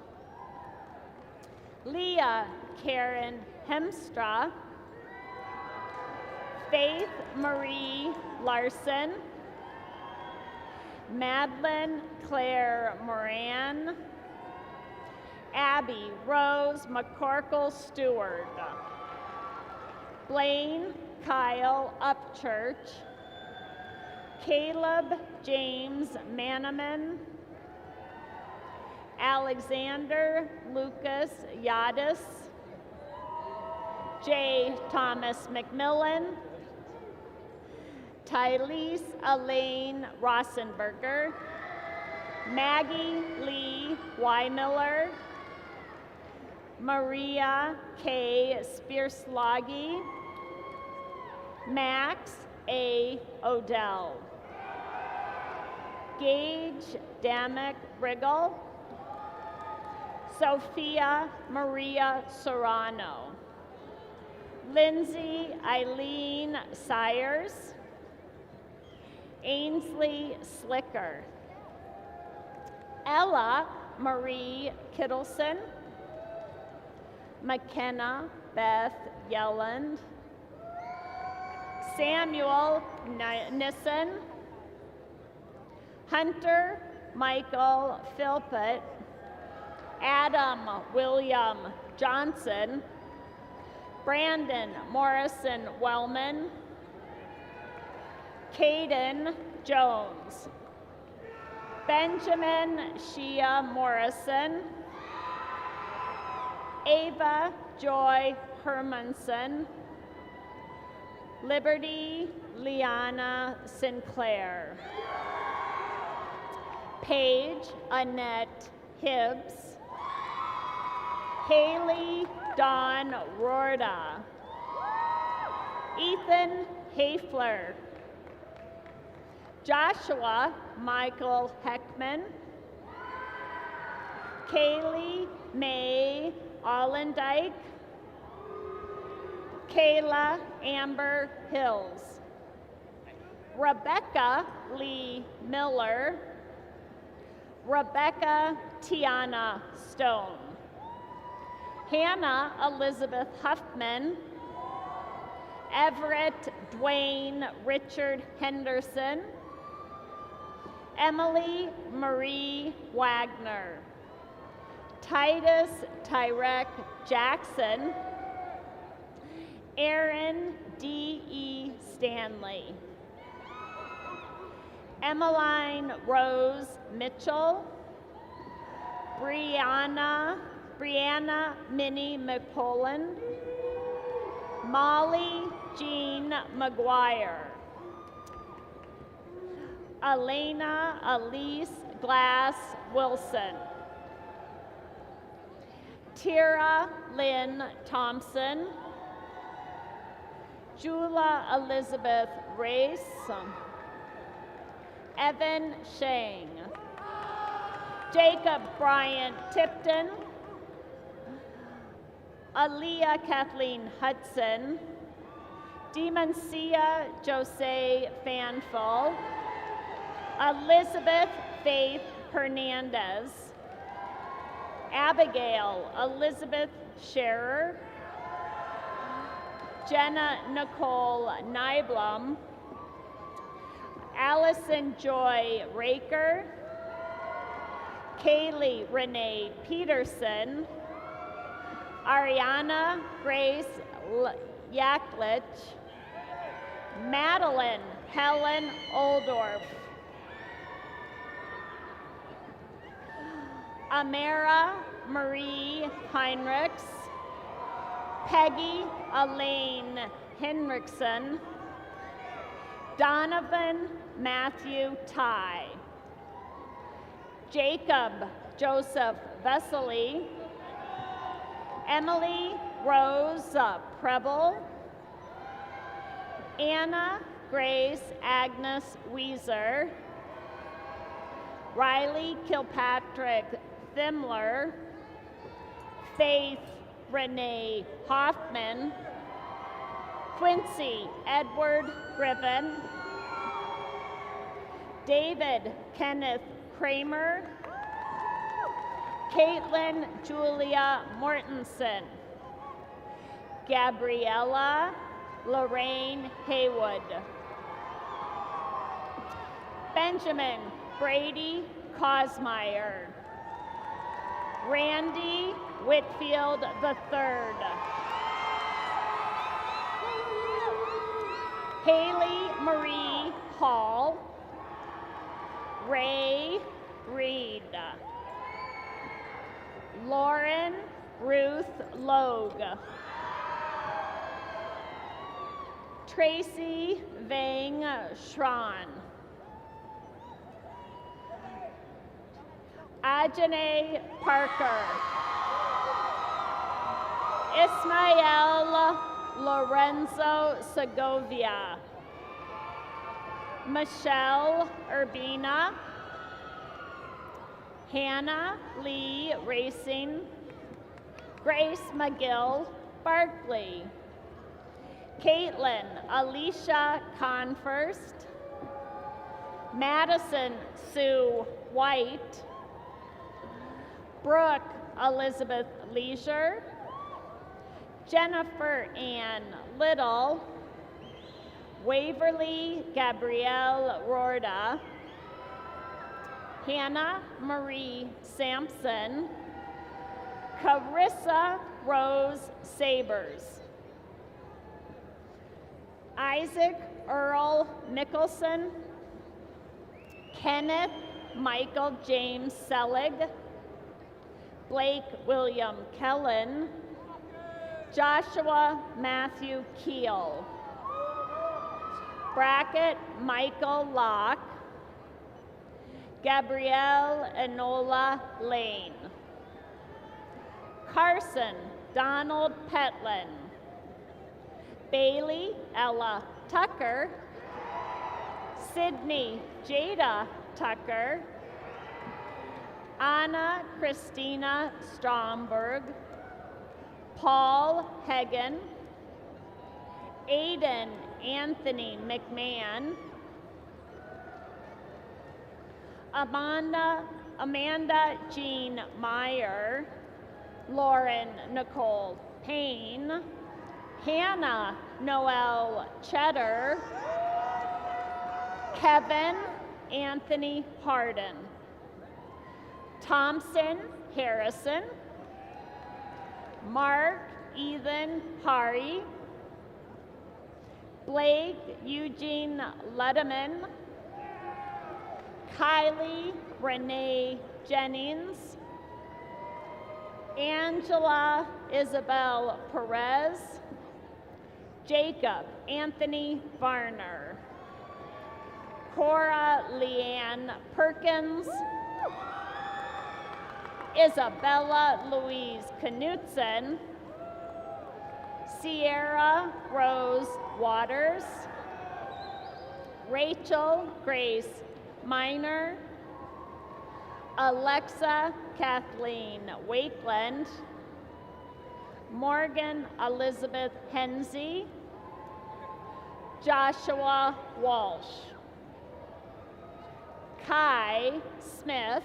Leah Karen Hemstra, Faith Marie Larson, Madeline Claire Moran, Abby Rose McCorkle Stewart, Blaine Kyle Upchurch, Caleb James Manaman, Alexander Lucas Yadis, J. Thomas McMillan, Tylese Elaine Rossenberger, Maggie Lee Weimiller, Maria K. Spearsloggy, Max A. Odell, Gage Damick Riggle, Sophia Maria Serrano, Lindsay Eileen Sires, Ainsley Slicker, Ella Marie Kittleson, McKenna Beth Yelland, Samuel Nissen, Hunter Michael Philpott, Adam William Johnson, Brandon Morrison Wellman, Caden Jones, Benjamin Shea Morrison, Ava Joy Hermanson, Liberty Liana Sinclair, Paige Annette Hibbs, Haley Dawn Rorda, Ethan Hafler, Joshua Michael Heckman, Kaylee May Allendike, Kayla Amber Hills, Rebecca Lee Miller, Rebecca Tiana Stone, Hannah Elizabeth Huffman, Everett Dwayne Richard Henderson, Emily Marie Wagner, Titus Tyrek Jackson, Aaron D.E. Stanley, Emmeline Rose Mitchell, Brianna Minnie McPolin, Molly Jean McGuire, Elena Elise Glass Wilson, Tira Lynn Thompson, Jula Elizabeth Race, Evan Shang, Jacob Bryant Tipton, Aaliyah Kathleen Hudson, Demencia Jose Fanful, Elizabeth Faith Hernandez, Abigail Elizabeth Scherer, Jenna Nicole Nyblom, Allison Joy Raker, Kaylee Renee Peterson, Ariana Grace Yaklich, Madeline Helen Oldorf, Amara Marie Heinrichs, Peggy Elaine Henriksen, Donovan Matthew Ty, Jacob Joseph Vesely, Emily Rose Preble, Anna Grace Agnes Weiser, Riley Kilpatrick Thimler, Faith Renee Hoffman, Quincy Edward Griffin, David Kenneth Kramer, Caitlin Julia Mortensen, Gabriella Lorraine Haywood, Benjamin Brady Cosmeyer, Randy Whitfield III, Haley Marie Hall, Ray Reed, Lauren Ruth Logue, Tracy Vang Schran, Ajane Parker, Ismael Lorenzo Segovia, Michelle Urbina, Hannah Lee Racing, Grace McGill Barkley, Caitlin Alicia Confirst, Madison Sue White, Brooke Elizabeth Leisure, Jennifer Ann Little, Waverly Gabrielle Rorda, Hannah Marie Sampson, Carissa Rose Sabers, Isaac Earl Mickelson, Kenneth Michael James Selig, Blake William Kellen, Joshua Matthew Keel, Brackett Michael Locke, Gabrielle Enola Lane, Carson Donald Petlin, Bailey Ella Tucker, Sydney Jada Tucker, Anna Christina Stromberg, Paul Hagen, Aiden Anthony McMahon, Amanda Jean Meyer, Lauren Nicole Payne, Hannah Noel Cheddar, Kevin Anthony Harden, Thompson Harrison, Mark Ethan Hari, Blake Eugene Letterman, Kylie Renee Jennings, Angela Isabel Perez, Jacob Anthony Varner, Cora Leanne Perkins, Isabella Louise Knutson, Sierra Rose Waters, Rachel Grace Miner, Alexa Kathleen Wakeland, Morgan Elizabeth Hensey, Joshua Walsh, Kai Smith,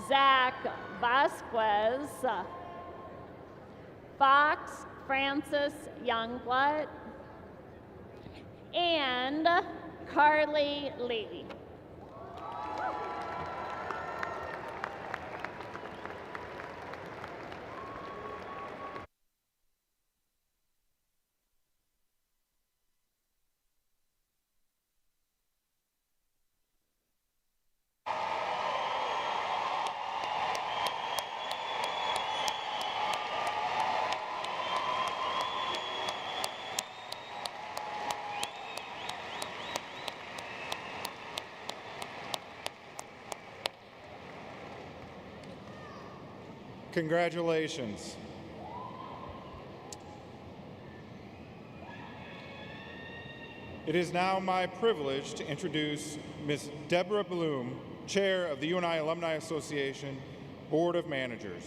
Zach Vasquez, Fox Francis Youngblood, and Carly Lee. Congratulations. It is now my privilege to introduce Ms. Deborah Bloom, Chair of the UNI Alumni Association Board of Managers.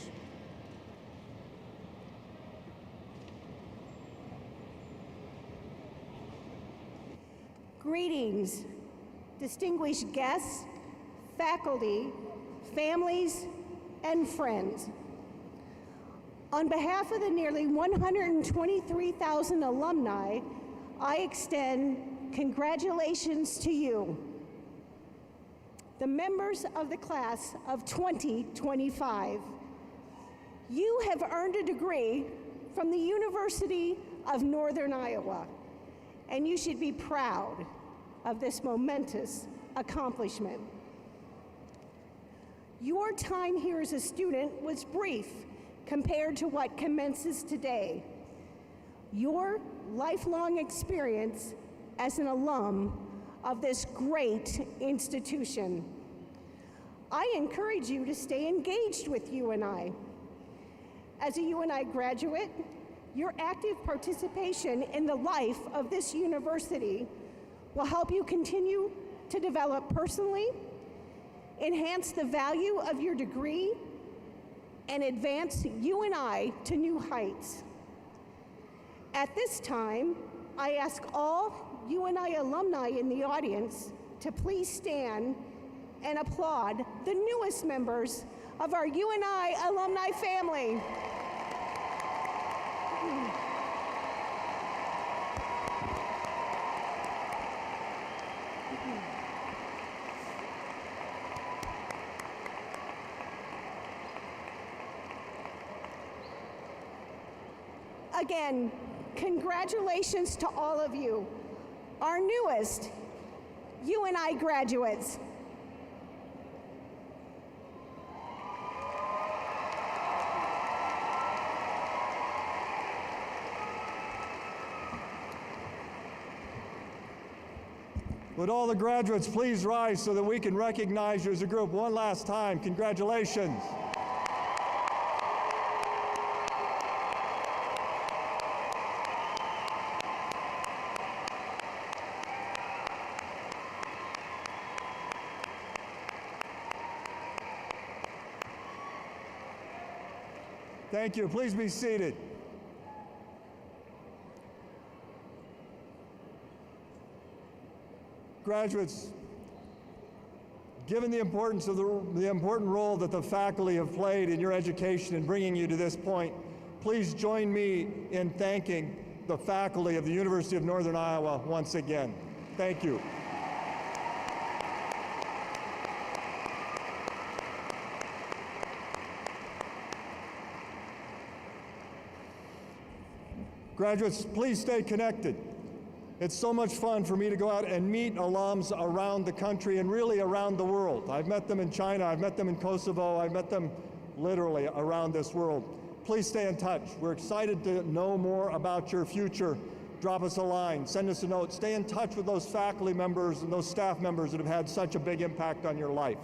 Greetings, distinguished guests, faculty, families, and friends. On behalf of the nearly 123,000 alumni, I extend congratulations to you, the members of the class of 2025. You have earned a degree from the University of Northern Iowa, and you should be proud of this momentous accomplishment. Your time here as a student was brief compared to what commences today. Your lifelong experience as an alum of this great institution. I encourage you to stay engaged with UNI. As a UNI graduate, your active participation in the life of this university will help you continue to develop personally, enhance the value of your degree, and advance UNI to new heights. At this time, I ask all UNI alumni in the audience to please stand and applaud the newest members of our UNI alumni family. Again, congratulations to all of you, our newest UNI graduates. Would all the graduates please rise so that we can recognize you as a group one last time? Congratulations. Thank you. Please be seated. Graduates, given the importance of the important role that the faculty have played in your education in bringing you to this point, please join me in thanking the faculty of the University of Northern Iowa once again. Thank you. Graduates, please stay connected. It's so much fun for me to go out and meet alums around the country and really around the world. I've met them in China, I've met them in Kosovo, I've met them literally around this world. Please stay in touch. We're excited to know more about your future. Drop us a line, send us a note. Stay in touch with those faculty members and those staff members that have had such a big impact on your life.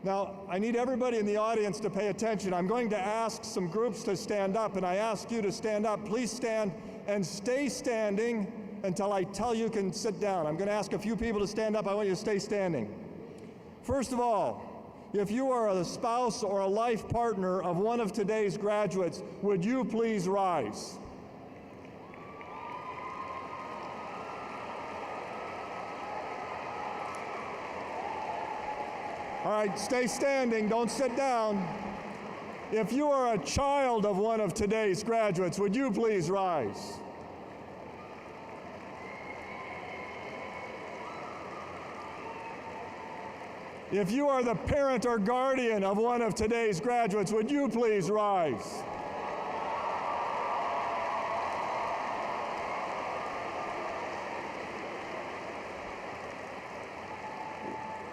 Now, I need everybody in the audience to pay attention. I'm going to ask some groups to stand up, and I ask you to stand up. Please stand and stay standing until I tell you can sit down. I'm going to ask a few people to stand up. I want you to stay standing. First of all, if you are a spouse or a life partner of one of today's graduates, would you please rise? All right, stay standing, don't sit down. If you are a child of one of today's graduates, would you please rise? If you are the parent or guardian of one of today's graduates, would you please rise?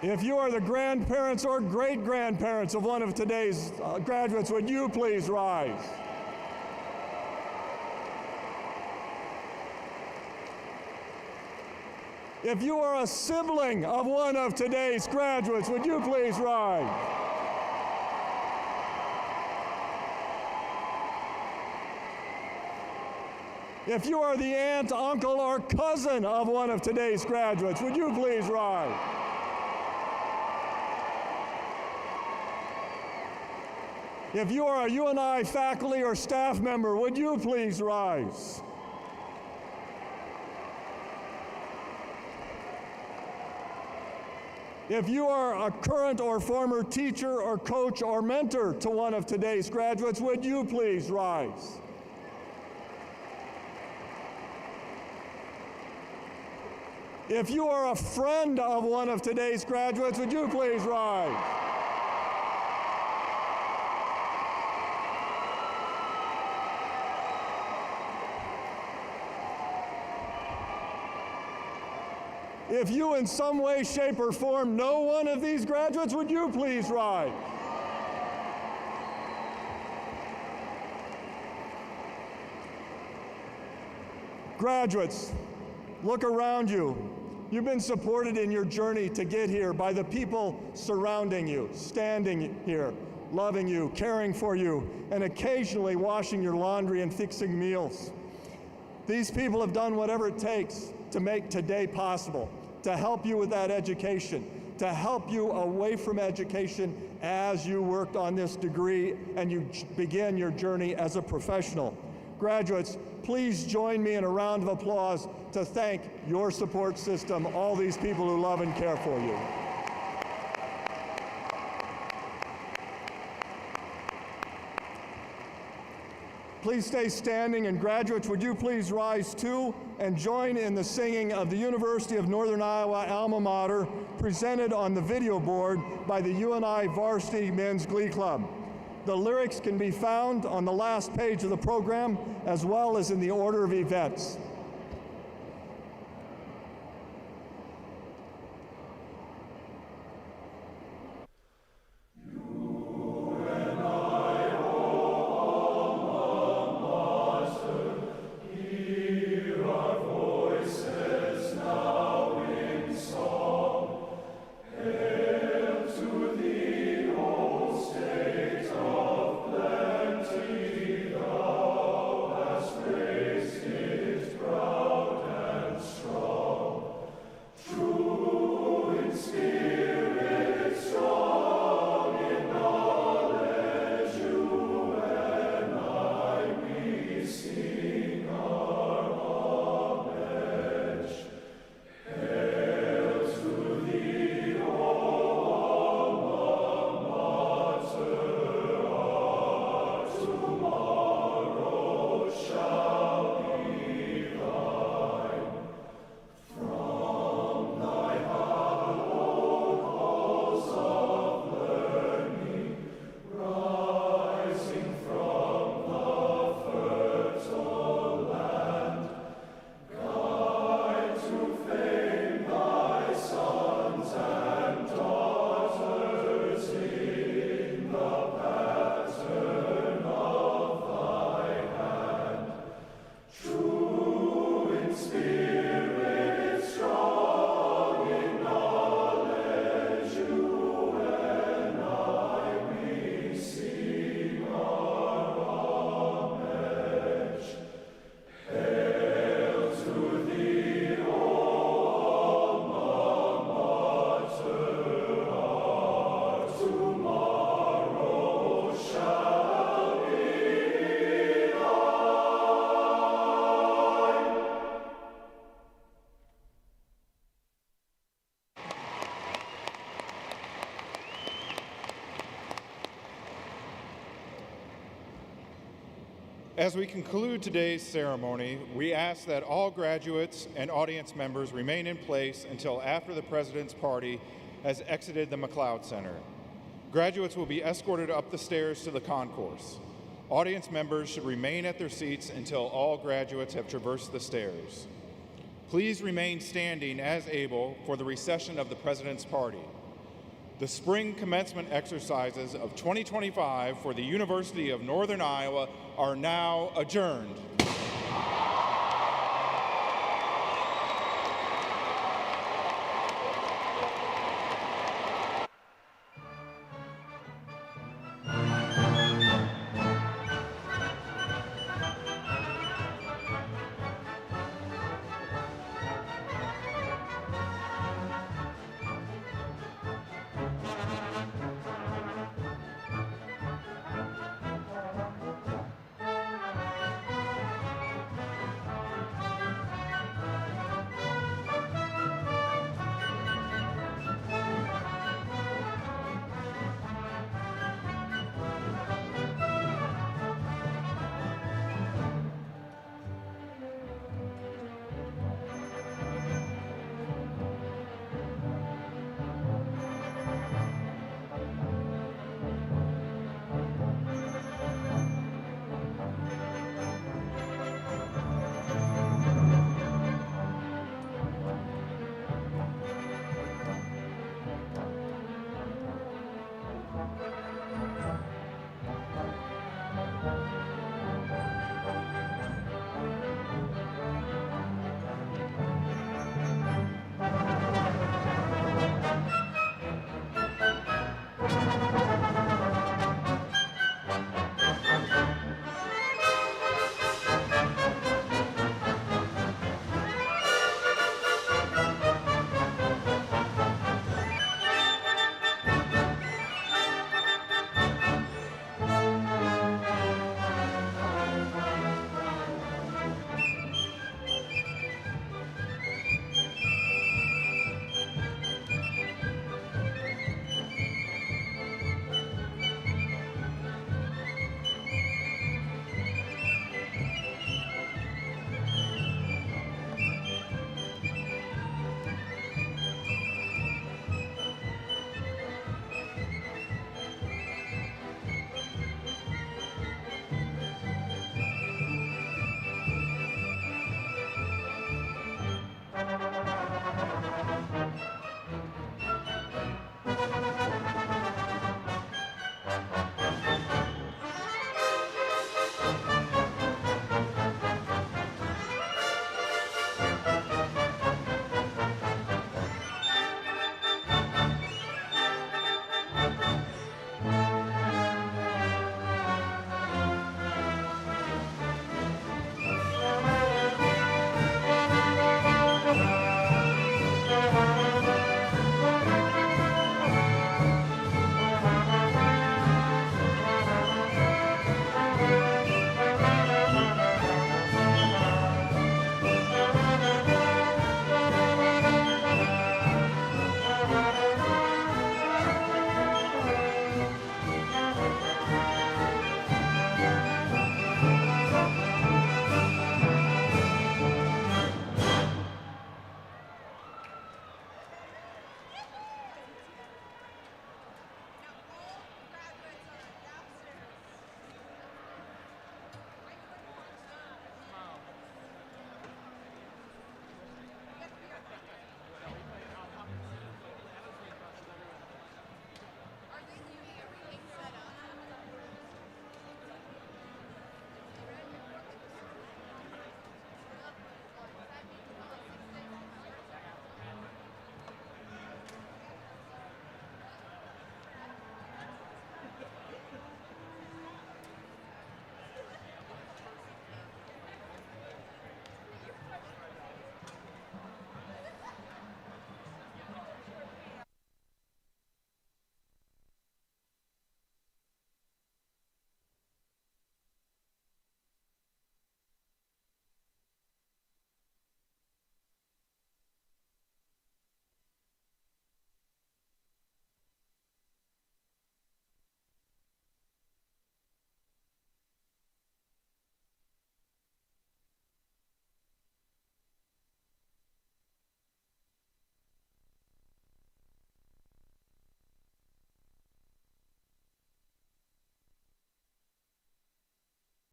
If you are the grandparents or great-grandparents of one of today's graduates, would you please rise? If you are a sibling of one of today's graduates, would you please rise? If you are the aunt, uncle, or cousin of one of today's graduates, would you please rise? If you are a UNI faculty or staff member, would you please rise? If you are a current or former teacher or coach or mentor to one of today's graduates, would you please rise? If you are a friend of one of today's graduates, would you please rise? If you in some way, shape, or form know one of these graduates, would you please rise? Graduates, look around you. You've been supported in your journey to get here by the people surrounding you, standing here, loving you, caring for you, and occasionally washing your laundry and fixing meals. These people have done whatever it takes to make today possible, to help you with that education, to help you away from education as you worked on this degree and you begin your journey as a professional. Graduates, please join me in a round of applause to thank your support system, all these people who love and care for you. Please stay standing, and graduates, would you please rise too and join in the singing of the University of Northern Iowa alma mater, presented on the video board by the UNI Varsity Men's Glee Club. The lyrics can be found on the last page of the program, as well as in the order of events. As we conclude today's ceremony, we ask that all graduates and audience members remain in place until after the President's Party has exited the McLeod Center. Graduates will be escorted up the stairs to the concourse. Audience members should remain at their seats until all graduates have traversed the stairs. Please remain standing as able for the recession of the President's Party. The spring commencement exercises of 2025 for the University of Northern Iowa are now adjourned.